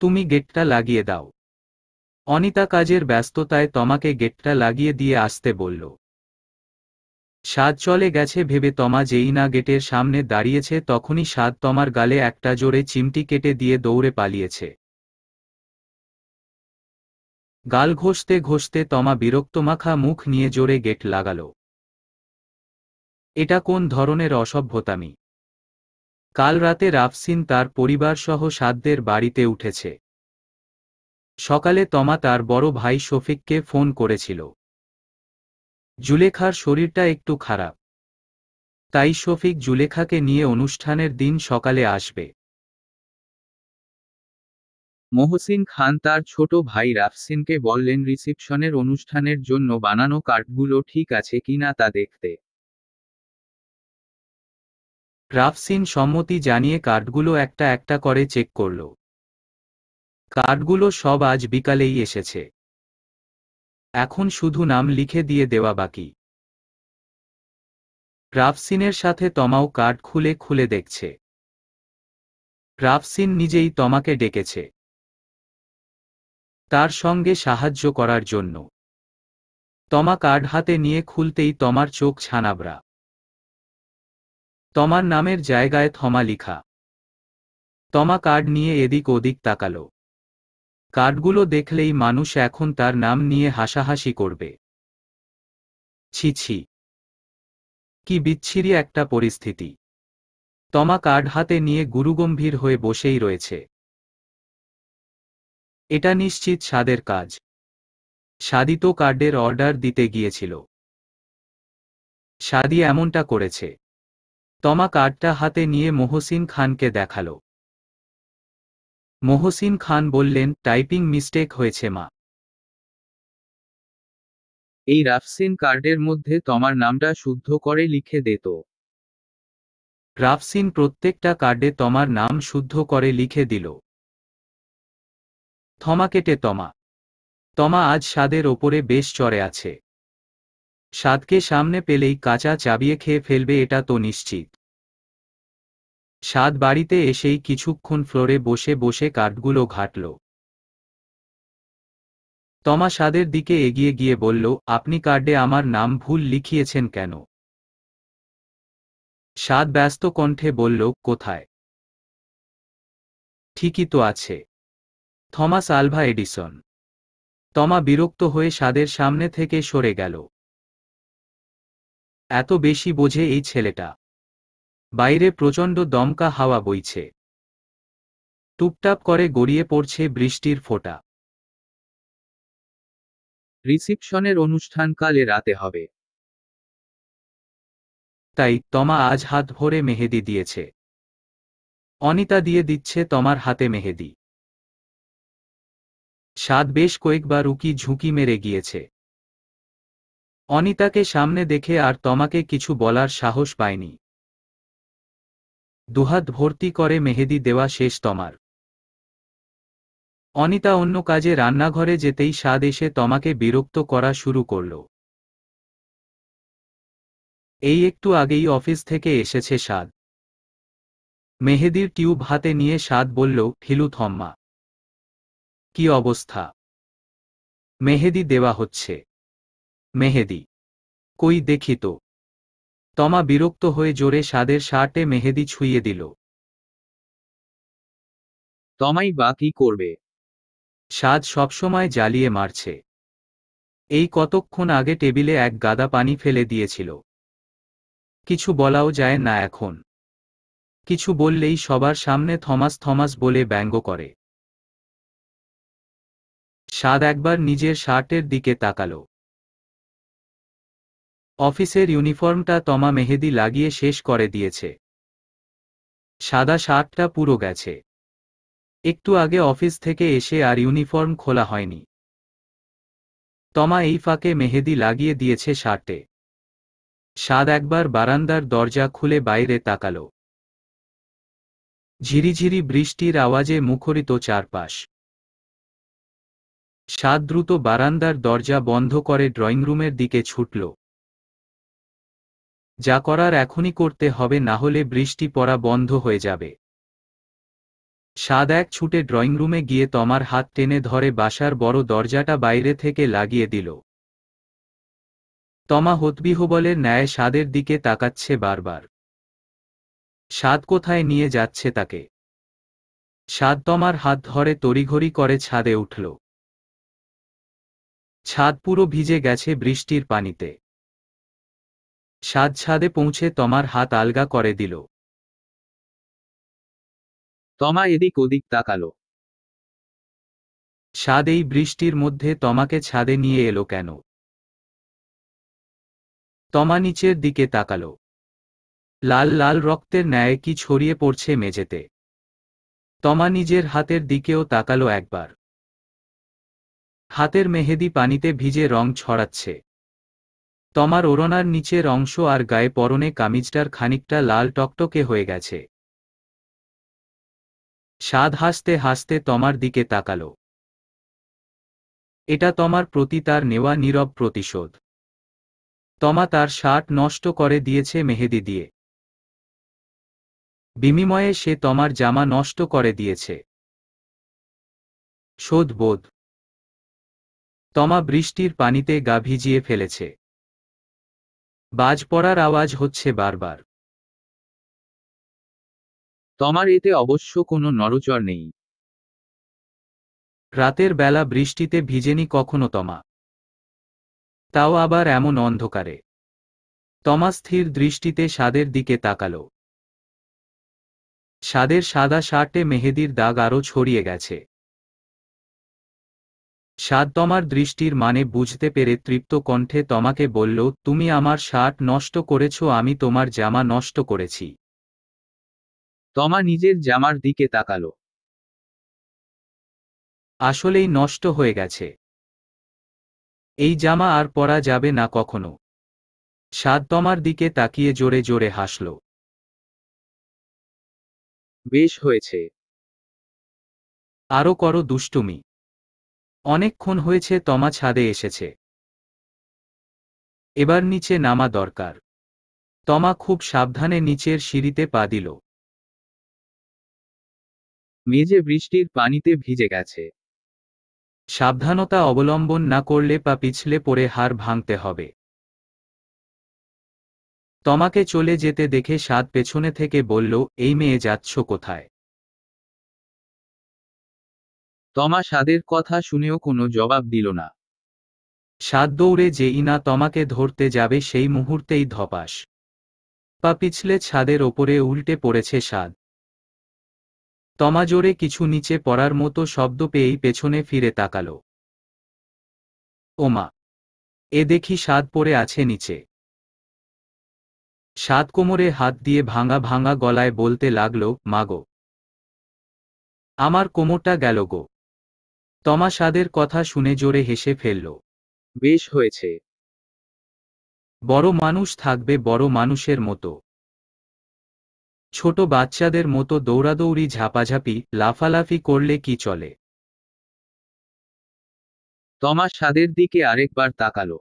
তুমি গেটটা লাগিয়ে দাও। অনিতা কাজের ব্যস্ততায় তমাকে গেটটা লাগিয়ে দিয়ে আসতে বলল। সাদ চলে গেছে ভেবে তমা যেই না গেটের সামনে দাঁড়িয়েছে তখনই সাদ তমার গালে একটা জোরে চিমটি কেটে দিয়ে দৌড়ে পালিয়েছে। গাল ঘষতে ঘষতে তমা বিরক্তমাখা মুখ নিয়ে জোরে গেট লাগালো। এটা কোন ধরনের অসভ্যতামি? কাল রাতে রাফসিন তার পরিবারসহ সাদদের বাড়িতে উঠেছে। সকালে তমা তার বড় ভাই শফিককে ফোন করেছিল। জুলেখার শরীরটা একটু খারাপ, তাই শফিক জুলেখাকে নিয়ে অনুষ্ঠানের দিন সকালে আসবে। মহসিন খান তার ছোট ভাই রাফসিনকে বললেন রিসিপশনের অনুষ্ঠানের জন্য বানানো কার্ডগুলো ঠিক আছে কিনা তা দেখতে। রাফসিন সম্মতি জানিয়ে কার্ডগুলো একটা একটা করে চেক করল। কার্ডগুলো সব আজ বিকালেই এসেছে। এখন শুধু নাম লিখে দিয়ে দেওয়া বাকি। রাফসিনের সাথে তমাও কার্ড খুলে খুলে দেখছে। রাফসিন নিজেই তমাকে ডেকেছে তার সঙ্গে সাহায্য করার জন্য। তমা কার্ড হাতে নিয়ে খুলতেই তমার চোখ ছানাবড়া। তমার নামের জায়গায় থমা লিখা। তমা কার্ড নিয়ে এদিক ওদিক তাকালো। কার্ডগুলো দেখলেই মানুষ এখন তার নাম নিয়ে হাসাহাসি করবে। ছি ছি, কি বিচ্ছিরি একটা পরিস্থিতি। তমা কার্ড হাতে নিয়ে গুরুগম্ভীর হয়ে বসেই রয়েছে। এটা নিশ্চিত সাদের কাজ। সাদি তো কার্ডের অর্ডার দিতে গিয়েছিল। সাদি এমনটা করেছে। তমা কার্ডটা হাতে নিয়ে মহসিন খানকে দেখালো। মহসিন খান বললেন, টাইপিং মিস্টেক হয়েছে মা। এই রাফসিন কার্ডের মধ্যে তমার নামটা শুদ্ধ করে লিখে দে তো। রাফসিন প্রত্যেকটা কার্ডে তমার নাম শুদ্ধ করে লিখে দিল। থমা কেটে তমা। তমা আজ সাদের ওপরে বেশ চড়ে আছে। সাদকে সামনে পেলেই কাঁচা চাবিয়ে খেয়ে ফেলবে এটা তো নিশ্চিত। সাদ বাড়িতে এসেই কিছুক্ষণ ফ্লোরে বসে বসে কার্ডগুলো ঘাটল। তমা সাদের দিকে এগিয়ে গিয়ে বলল, আপনি কার্ডে আমার নাম ভুল লিখিয়েছেন কেন? সাদ ব্যস্ত কণ্ঠে বলল, কোথায়? ঠিকই তো আছে, থমাস আলভা এডিসন। তমা বিরক্ত হয়ে সাদের সামনে থেকে সরে গেল। এত বেশি বোঝে এই ছেলেটা। বাইরে প্রচণ্ড দমকা হাওয়া বইছে। টুপটাপ করে গড়িয়ে পড়ছে বৃষ্টির ফোঁটা। রিসিপশনের অনুষ্ঠান কালে রাতে হবে, তাই তমা আজ হাত ভরে মেহেদি দিয়েছে। অনিতা দিয়ে দিচ্ছে তমার হাতে মেহেদি। সাদ বেশ কয়েকবার উকি ঝুঁকি মেরে গিয়েছে। অনিতাকে সামনে দেখে আর তমাকে কিছু বলার সাহস পায়নি। দুহাত ভর্তি করে মেহেদি দেওয়া শেষ তমার। অনিতা অন্য কাজে রান্নাঘরে যেতেই সাদ এসে তমাকে বিরক্ত করা শুরু করল। এই একটু আগেই অফিস থেকে এসেছে সাদ। মেহেদির টিউব হাতে নিয়ে সাদ বলল, হিলু থম্মা, কি অবস্থা? মেহেদি দেওয়া হচ্ছে। মেহেদি কই দেখি তো। তমা বিরক্ত হয়ে জোরে সাদের শার্টে মেহেদি ছুঁয়ে দিল। তমাই বা কি করবে? সাদ সবসময় জ্বালিয়ে মারছে। এই কতক্ষণ আগে টেবিলে এক গাদা পানি ফেলে দিয়েছিল। কিছু বলাও যায় না এখন। কিছু বললেই সবার সামনে থমাস থমাস বলে ব্যঙ্গ করে। সাদ একবার নিজের শার্টের দিকে তাকালো। অফিসের ইউনিফর্মটা তমা মেহেদি লাগিয়ে শেষ করে দিয়েছে। সাদা শার্টটা পুরো গেছে। একটু আগে অফিস থেকে এসে আর ইউনিফর্ম খোলা হয়নি। তমা এই ফাঁকে মেহেদি লাগিয়ে দিয়েছে শার্টে। সাদ একবার বারান্দার দরজা খুলে বাইরে তাকালো। ঝিরিঝিরি বৃষ্টির আওয়াজে মুখরিত চারপাশ। সাদ দ্রুত বারান্দার দরজা বন্ধ করে ড্রয়িংরুমের দিকে ছুটল। যা করার এখনই করতে হবে, না হলে বৃষ্টি পড়া বন্ধ হয়ে যাবে। সাদ এক ছুটে ড্রয়িংরুমে গিয়ে তমার হাত টেনে ধরে বাসার বড় দরজাটা বাইরে থেকে লাগিয়ে দিল। তমা হতবিহ্বলের ন্যায় সাদের দিকে তাকাচ্ছে বারবার। সাদ কোথায় নিয়ে যাচ্ছে তাকে? সাদ তমার হাত ধরে তড়িঘড়ি করে ছাদে উঠল। ছাদ পুরো ভিজে গেছে বৃষ্টির পানিতে। সাদ ছাদে পৌঁছে তমার হাত আলগা করে দিল। তমা এদিক ওদিক তাকালো। সাদ এই বৃষ্টির মধ্যে তমাকে ছাদে নিয়ে এলো কেন? তমা নিচের দিকে তাকালো। লাল লাল রক্তের ন্যায় কি ছড়িয়ে পড়ছে মেঝেতে। তমা নিজের হাতের দিকেও তাকালো একবার। হাতের মেহেদি পানিতে ভিজে রং ছড়াচ্ছে। তমার ওড়নার নিচের অংশ আর গায়ে পরনে কামিজটার খানিকটা লাল টকটকে হয়ে গেছে। সাদ হাসতে হাসতে তমার দিকে তাকালো। এটা তমার প্রতি তার নেওয়া নীরব প্রতিশোধ। তমা তার শার্ট নষ্ট করে দিয়েছে মেহেদি দিয়ে। বিনিময়ে সে তমার জামা নষ্ট করে দিয়েছে। শোধবোধ। তমা বৃষ্টির পানিতে গা ভিজিয়ে ফেলেছে। বাজ পড়ার আওয়াজ হচ্ছে বারবার। তমার এতে অবশ্য কোনো নড়চড় নেই। রাতের বেলা বৃষ্টিতে ভিজেনি কখনো তমা, তাও আবার এমন অন্ধকারে। তমা স্থির দৃষ্টিতে সাদের দিকে তাকালো। সাদের সাদা শার্টে মেহেদির দাগ আরও ছড়িয়ে গেছে। সাদ তমার দৃষ্টির মানে বুঝতে পেরে তৃপ্ত কণ্ঠে তমাকে বলল, তুমি আমার শার্ট নষ্ট করেছ, আমি তোমার জামা নষ্ট করেছি। তমা নিজের জামার দিকে তাকালো। আসলেই নষ্ট হয়ে গেছে। এই জামা আর পরা যাবে না কখনো। সাদ তমার দিকে তাকিয়ে জোরে জোরে হাসল। বেশ হয়েছে। আরও করো দুষ্টুমি। অনেকক্ষণ হয়েছে তমা ছাদে এসেছে। এবার নিচে নামা দরকার। তমা খুব সাবধানে নিচের সিঁড়িতে পা দিল। মেঝে বৃষ্টির পানিতে ভিজে গেছে। সাবধানতা অবলম্বন না করলে পা পিছলে পড়ে হাড় ভাঙতে হবে। তমাকে চলে যেতে দেখে সাদ পেছনে থেকে বলল, এই মেয়ে যাচ্ছ কোথায়? তমা সাদের কথা শুনেও কোনো জবাব দিল না। সাদ দৌড়ে যেই না তমাকে ধরতে যাবে সেই মুহূর্তেই ধপাস। পা পিছলে ছাদের ওপরে উল্টে পড়েছে সাদ। তমা জোরে কিছু নিচে পড়ার মতো শব্দ পেয়েই পেছনে ফিরে তাকালো। ওমা! এ দেখি সাদ পড়ে আছে নিচে। সাদ কোমরে হাত দিয়ে ভাঙা ভাঙা গলায় বলতে লাগল, মাগো! আমার কোমরটা গেল গো। তমা সাদের কথা শুনে জোরে হেসে ফেলল। বেশ হয়েছে। বড় মানুষ থাকবে বড় মানুষের মতো। ছোট বাচ্চাদের মতো দৌড়াদৌড়ি ঝাপাঝাপি লাফালাফি করলে কি চলে? তমা সাদের দিকে আরেকবার তাকালো।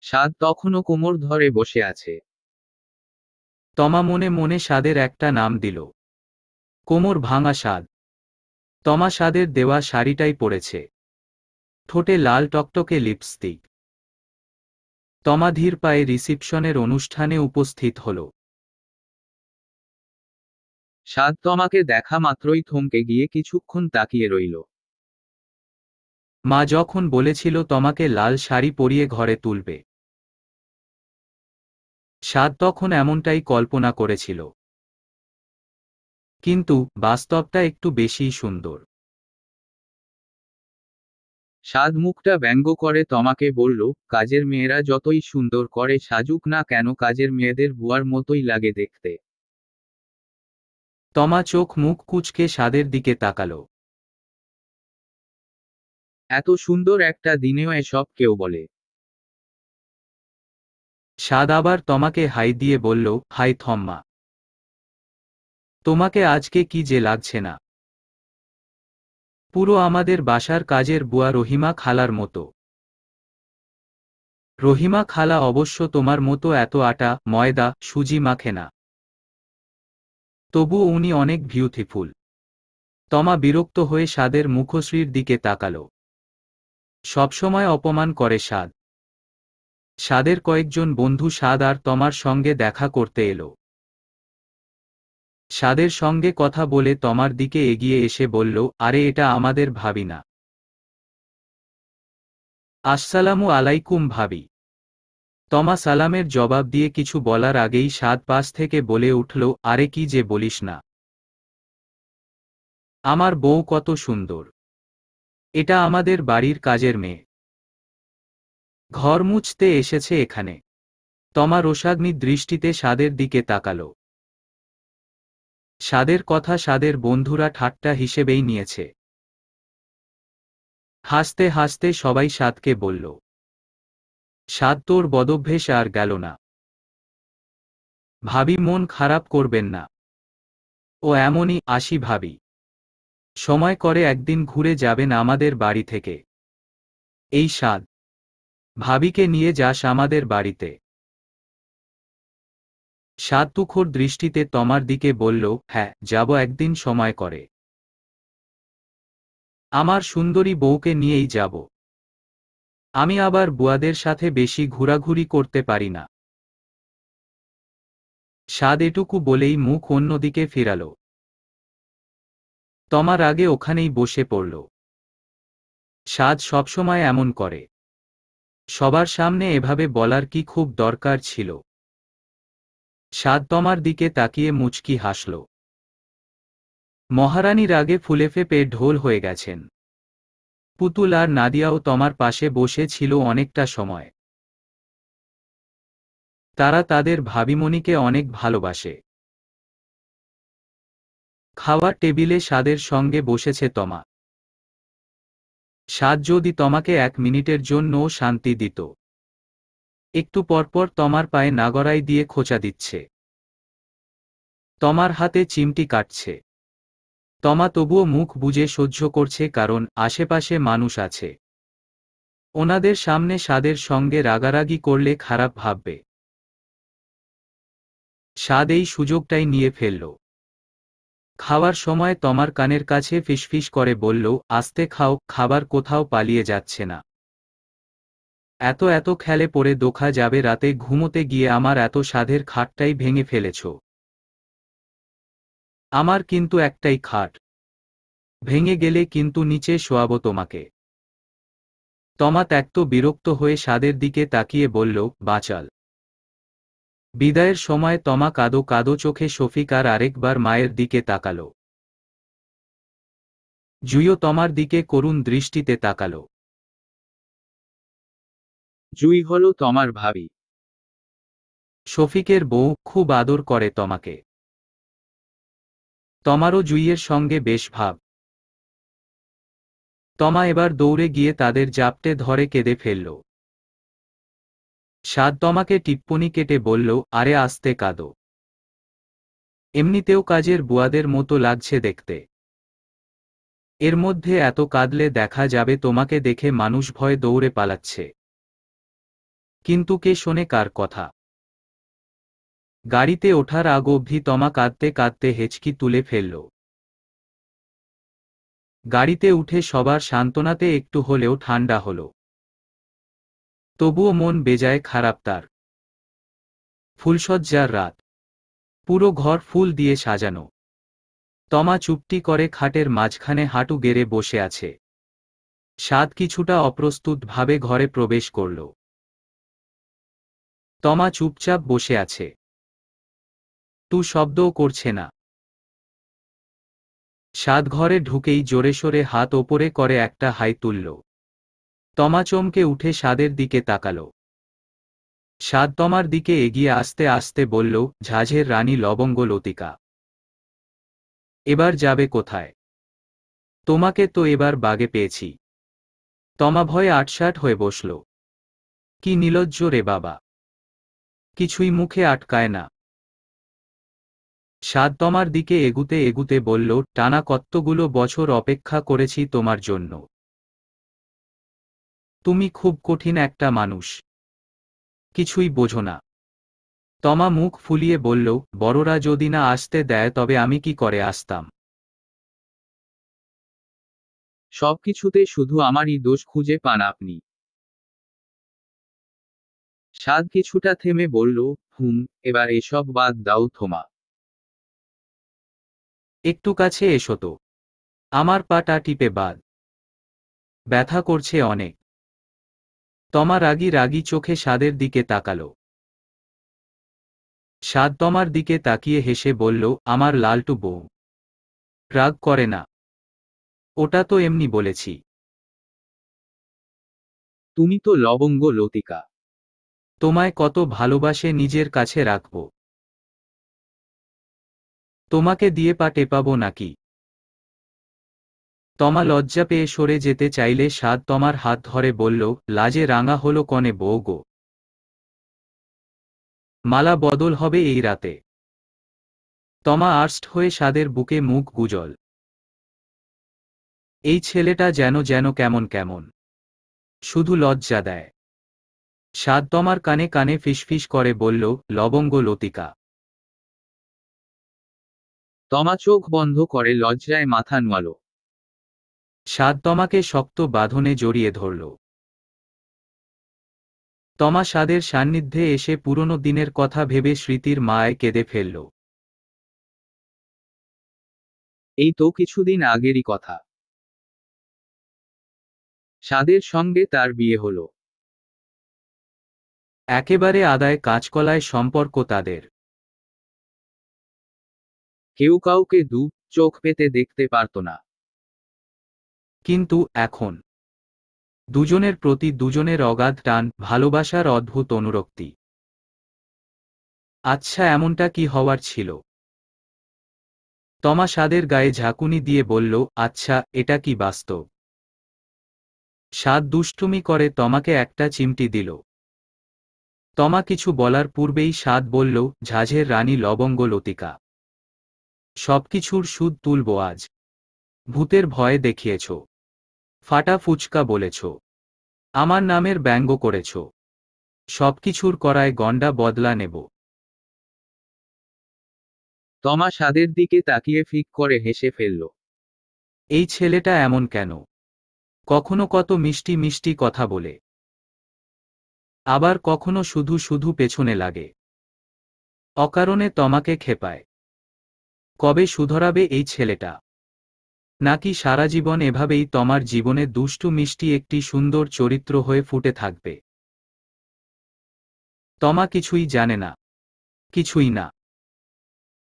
সাদ তখনও কোমর ধরে বসে আছে। তমা মনে মনে সাদের একটা নাম দিল। কোমর ভাঙা সাদ। তমা সাদের দেওয়া শাড়িটাই পরেছে। ঠোঁটে লাল টকটকে লিপস্টিক। তমা ধীর পায়ে রিসিপশনের অনুষ্ঠানে উপস্থিত হল। সাদ তমাকে দেখা মাত্রই থমকে গিয়ে কিছুক্ষণ তাকিয়ে রইল। মা যখন বলেছিল তমাকে লাল শাড়ি পরিয়ে ঘরে তুলবে, সাদ তখন এমনটাই কল্পনা করেছিল। কিন্তু বাস্তবটা একটু বেশিই সুন্দর। সাদ মুখটা ব্যঙ্গ করে তমাকে বলল, কাজের মেয়েরা যতই সুন্দর করে সাজুক না কেন কাজের মেয়েদের বুয়ার মতোই লাগে দেখতে। তমা চোখ মুখ কুঁচকে স্বাদের দিকে তাকালো। এত সুন্দর একটা দিনেও এসব কেউ বলে? স্বাদ আবার তমাকে হাই দিয়ে বলল, হাই থম্মা। তোমাকে আজকে কি যে লাগছে না? পুরো আমাদের বাসার কাজের বুয়া রহিমা খালার মতো। রহিমা খালা অবশ্য তোমার মতো এত আটা ময়দা সুজি মাখে না, তবু উনি অনেক বিউটিফুল। তমা বিরক্ত হয়ে স্বাদের মুখশ্রীর দিকে তাকালো। সবসময় অপমান করে স্বাদ। স্বাদের কয়েকজন বন্ধু স্বাদ আর তমার সঙ্গে দেখা করতে এলো। স্বাদের সঙ্গে কথা বলে তমার দিকে এগিয়ে এসে বলল, আরে এটা আমাদের ভাবি না। আসসালামু আলাইকুম ভাবি। তমা সালামের জবাব দিয়ে কিছু বলার আগেই স্বাদ পাশ থেকে বলে উঠল, আরে কি যে বলিস না, আমার বউ কত সুন্দর। এটা আমাদের বাড়ির কাজের মেয়ে, ঘর মুছতে এসেছে এখানে। তমা রোষাগ্নি দৃষ্টিতে স্বাদের দিকে তাকালো। স্বাদের কথা স্বাদের বন্ধুরা ঠাট্টা হিসেবেই নিয়েছে। হাসতে হাসতে সবাই স্বাদকে বলল, স্বাদ তোর বদভ্যেস আর গেল না। ভাবি মন খারাপ করবেন না, ও এমনই। আসি ভাবি, সময় করে একদিন ঘুরে যাবেন আমাদের বাড়ি থেকে। এই স্বাদ, ভাবিকে নিয়ে যাস আমাদের বাড়িতে। স্বাদ তুখোর দৃষ্টিতে তমার দিকে বলল, হ্যাঁ যাব একদিন সময় করে। আমার সুন্দরী বউকে নিয়েই যাব। আমি আবার বুয়াদের সাথে বেশি ঘোরাঘুরি করতে পারি না। স্বাদ এটুকু বলেই মুখ অন্যদিকে ফিরাল। তমার আগে ওখানেই বসে পড়ল। স্বাদ সবসময় এমন করে? সবার সামনে এভাবে বলার কি খুব দরকার ছিল? স্বাদ তমার দিকে তাকিয়ে মুচকি হাসল। মহারানী রাগে ফুলে ফেঁপে ঢোল হয়ে গেছেন। পুতুল আর নাদিয়াও তমার পাশে বসে ছিল অনেকটা সময়। তারা তাদের ভাবিমণিকে অনেক ভালোবাসে। খাওয়ার টেবিলে স্বাদের সঙ্গে বসেছে তমা। স্বাদ যদি তমাকে 1 মিনিটের জন্যও শান্তি দিত। একটু পরপর তমার পায়ে নাগরাই দিয়ে খোঁচা দিচ্ছে। তমার হাতে চিমটি কাটছে। তমা তবুও মুখ বুজে সহ্য করছে, কারণ আশেপাশে মানুষ আছে। ওনাদের সামনে স্বাদের সঙ্গে রাগারাগি করলে খারাপ ভাববে। স্বাদ এই সুযোগটাই নিয়ে ফেলল। খাওয়ার সময় তমার কানের কাছে ফিসফিস করে বলল, আস্তে খাও, খাবার কোথাও পালিয়ে যাচ্ছে না। এত এত খেলে পড়ে দোখা যাবে, রাতে ঘুমোতে গিয়ে আমার এত স্বাদের খাটটাই ভেঙে ফেলেছ। আমার কিন্তু একটাই খাট, ভেঙে গেলে কিন্তু নিচে শোয়াবো তোমাকে। তমা ত্যক্ত বিরক্ত হয়ে স্বাদের দিকে তাকিয়ে বলল, বাঁচাল। বিদায়ের সময় তমা কাদো কাদো চোখে শফিক আর আরেকবার মায়ের দিকে তাকাল। জুইও তমার দিকে করুণ দৃষ্টিতে তাকাল। জুই হলো তমার ভাবি। শফিকের বউ খুব আদর করে তমাকে। তমারও জুইয়ের সঙ্গে বেশ ভাব। তমা এবার দৌড়ে গিয়ে তাদের জাপটে ধরে কেঁদে ফেলল। স্বাদ তমাকে টিপ্পনি কেটে বলল, আরে আস্তে কাঁদো, এমনিতেও কাজের বুয়াদের মতো লাগছে দেখতে। এর মধ্যে এত কাঁদলে দেখা যাবে তোমাকে দেখে মানুষ ভয়ে দৌড়ে পালাচ্ছে। কিন্তু কে শোনে কার কথা? গাড়িতে ওঠার আগ অবধি তমা কাঁদতে কাঁদতে হেঁচকি তুলে ফেলল। গাড়িতে উঠে সবার সান্ত্বনাতে একটু হলেও ঠান্ডা হল। তবুও মন বেজায় খারাপ তার। ফুলশয্যার রাত, পুরো ঘর ফুল দিয়ে সাজানো। তমা চুপটি করে খাটের মাঝখানে হাঁটু গেড়ে বসে আছে। স্বাদ কিছুটা অপ্রস্তুত ভাবে ঘরে প্রবেশ করল। তমা চুপচাপ বসে আছে, টু শব্দও করছে না। স্বাদ ঘরে ঢুকেই জোরে সোরে হাত ওপরে করে একটা হাই তুলল। তমা চমকে উঠে স্বাদের দিকে তাকালো। স্বাদ তমার দিকে এগিয়ে আসতে আসতে বলল, ঝাঁঝের রানী লবঙ্গ লতিকা, এবার যাবে কোথায়? তোমাকে তো এবার বাগে পেয়েছি। তমা ভয়ে আটসাট হয়ে বসল। কি নির্লজ্জ রে বাবা, কিছুই মুখে আটকায় না। স্বাদ তমার দিকে এগুতে এগুতে বলল, টানা কতগুলো বছর অপেক্ষা করেছি তোমার জন্য। তুমি খুব কঠিন একটা মানুষ, কিছুই বোঝো না। তমা মুখ ফুলিয়ে বলল, বড়রা যদি না আসতে দেয় তবে আমি কি করে আসতাম? সবকিছুতে শুধু আমারই দোষ খুঁজে পান আপনি। স্বাদ কিছুটা থেমে বলল, এবার এসব বাদ দাও থমা। একটু কাছে এসো তো, আমার পাটা টিপে বাদ, ব্যথা করছে অনেক। তমা রাগী রাগী চোখে স্বাদের দিকে তাকালো। স্বাদ তমার দিকে তাকিয়ে হেসে বলল, আমার লালটু বউ, রাগ করে না, ওটা তো এমনি বলেছি। তুমি তো লবঙ্গ লতিকা। তোমায় কত ভালোবাসে নিজের কাছে রাখব, তোমাকে দিয়ে পা টেপাবো নাকি? তমা লজ্জা পেয়ে সরে যেতে চাইলে স্বাদ তমার হাত ধরে বলল, লাজে রাঙা হলো কনে বউ গো, মালা বদল হবে এই রাতে। তমা আর্স্ট হয়ে স্বাদের বুকে মুখ গুজল। এই ছেলেটা যেন যেন কেমন কেমন, শুধু লজ্জা দেয়। স্বাদ তমার কানে কানে ফিসফিস করে বলল, লবঙ্গ লতিকা। তমা চোখ বন্ধ করে লজ্জায় মাথা নোয়ালো। স্বাদ তমাকে শক্ত বাঁধনে জড়িয়ে ধরল। তমা স্বাদের সান্নিধ্যে এসে পুরনো দিনের কথা ভেবে স্মৃতির মায় কেঁদে ফেলল। এই তো কিছুদিন আগেরই কথা। স্বাদের সঙ্গে তার বিয়ে হলো। একেবারে আদায় কাঁচকলায় সম্পর্ক তাদের। কেউ কাউকে দু চোখ পেতে দেখতে পারত না। কিন্তু এখন দুজনের প্রতি দুজনের অগাধ টান, ভালোবাসার অদ্ভুত অনুরক্তি। আচ্ছা, এমনটা কি হওয়ার ছিল? তমা স্বাদের গায়ে ঝাঁকুনি দিয়ে বলল, আচ্ছা, এটা কি বাস্তব? স্বাদ দুষ্টুমি করে তমাকে একটা চিমটি দিল। তমা কিছু বলার পূর্বেই স্বাদ বলল, ঝাঁঝের রানী লবঙ্গ লতিকা, সবকিছুর সুদ তুলব আজ। ভূতের ভয়ে দেখিয়েছ, ফাটা ফুচকা বলেছ, আমার নামের ব্যঙ্গ করেছ, সবকিছুর করায় গণ্ডা বদলা নেব। তমা স্বাদের দিকে তাকিয়ে ফিক করে হেসে ফেলল। এই ছেলেটা এমন কেন? কখনো কত মিষ্টি মিষ্টি কথা বলে, আবার কখনো শুধু শুধু পেছনে লাগে, অকারণে তমাকে খেপায়। কবে শুধরাবে এই ছেলেটা? নাকি সারা জীবন এভাবেই তমার জীবনে দুষ্টু মিষ্টি একটি সুন্দর চরিত্র হয়ে ফুটে থাকবে? তমা কিছুই জানে না, কিছুই না।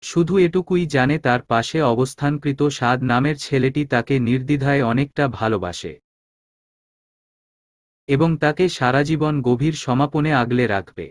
শুধু এটুকুই জানে, তার পাশে অবস্থানকৃত স্বাদ নামের ছেলেটি তাকে নির্দ্বিধায় অনেকটা ভালোবাসে এবং তাকে সারা জীবন গভীর সমাপনে আগলে রাখবে।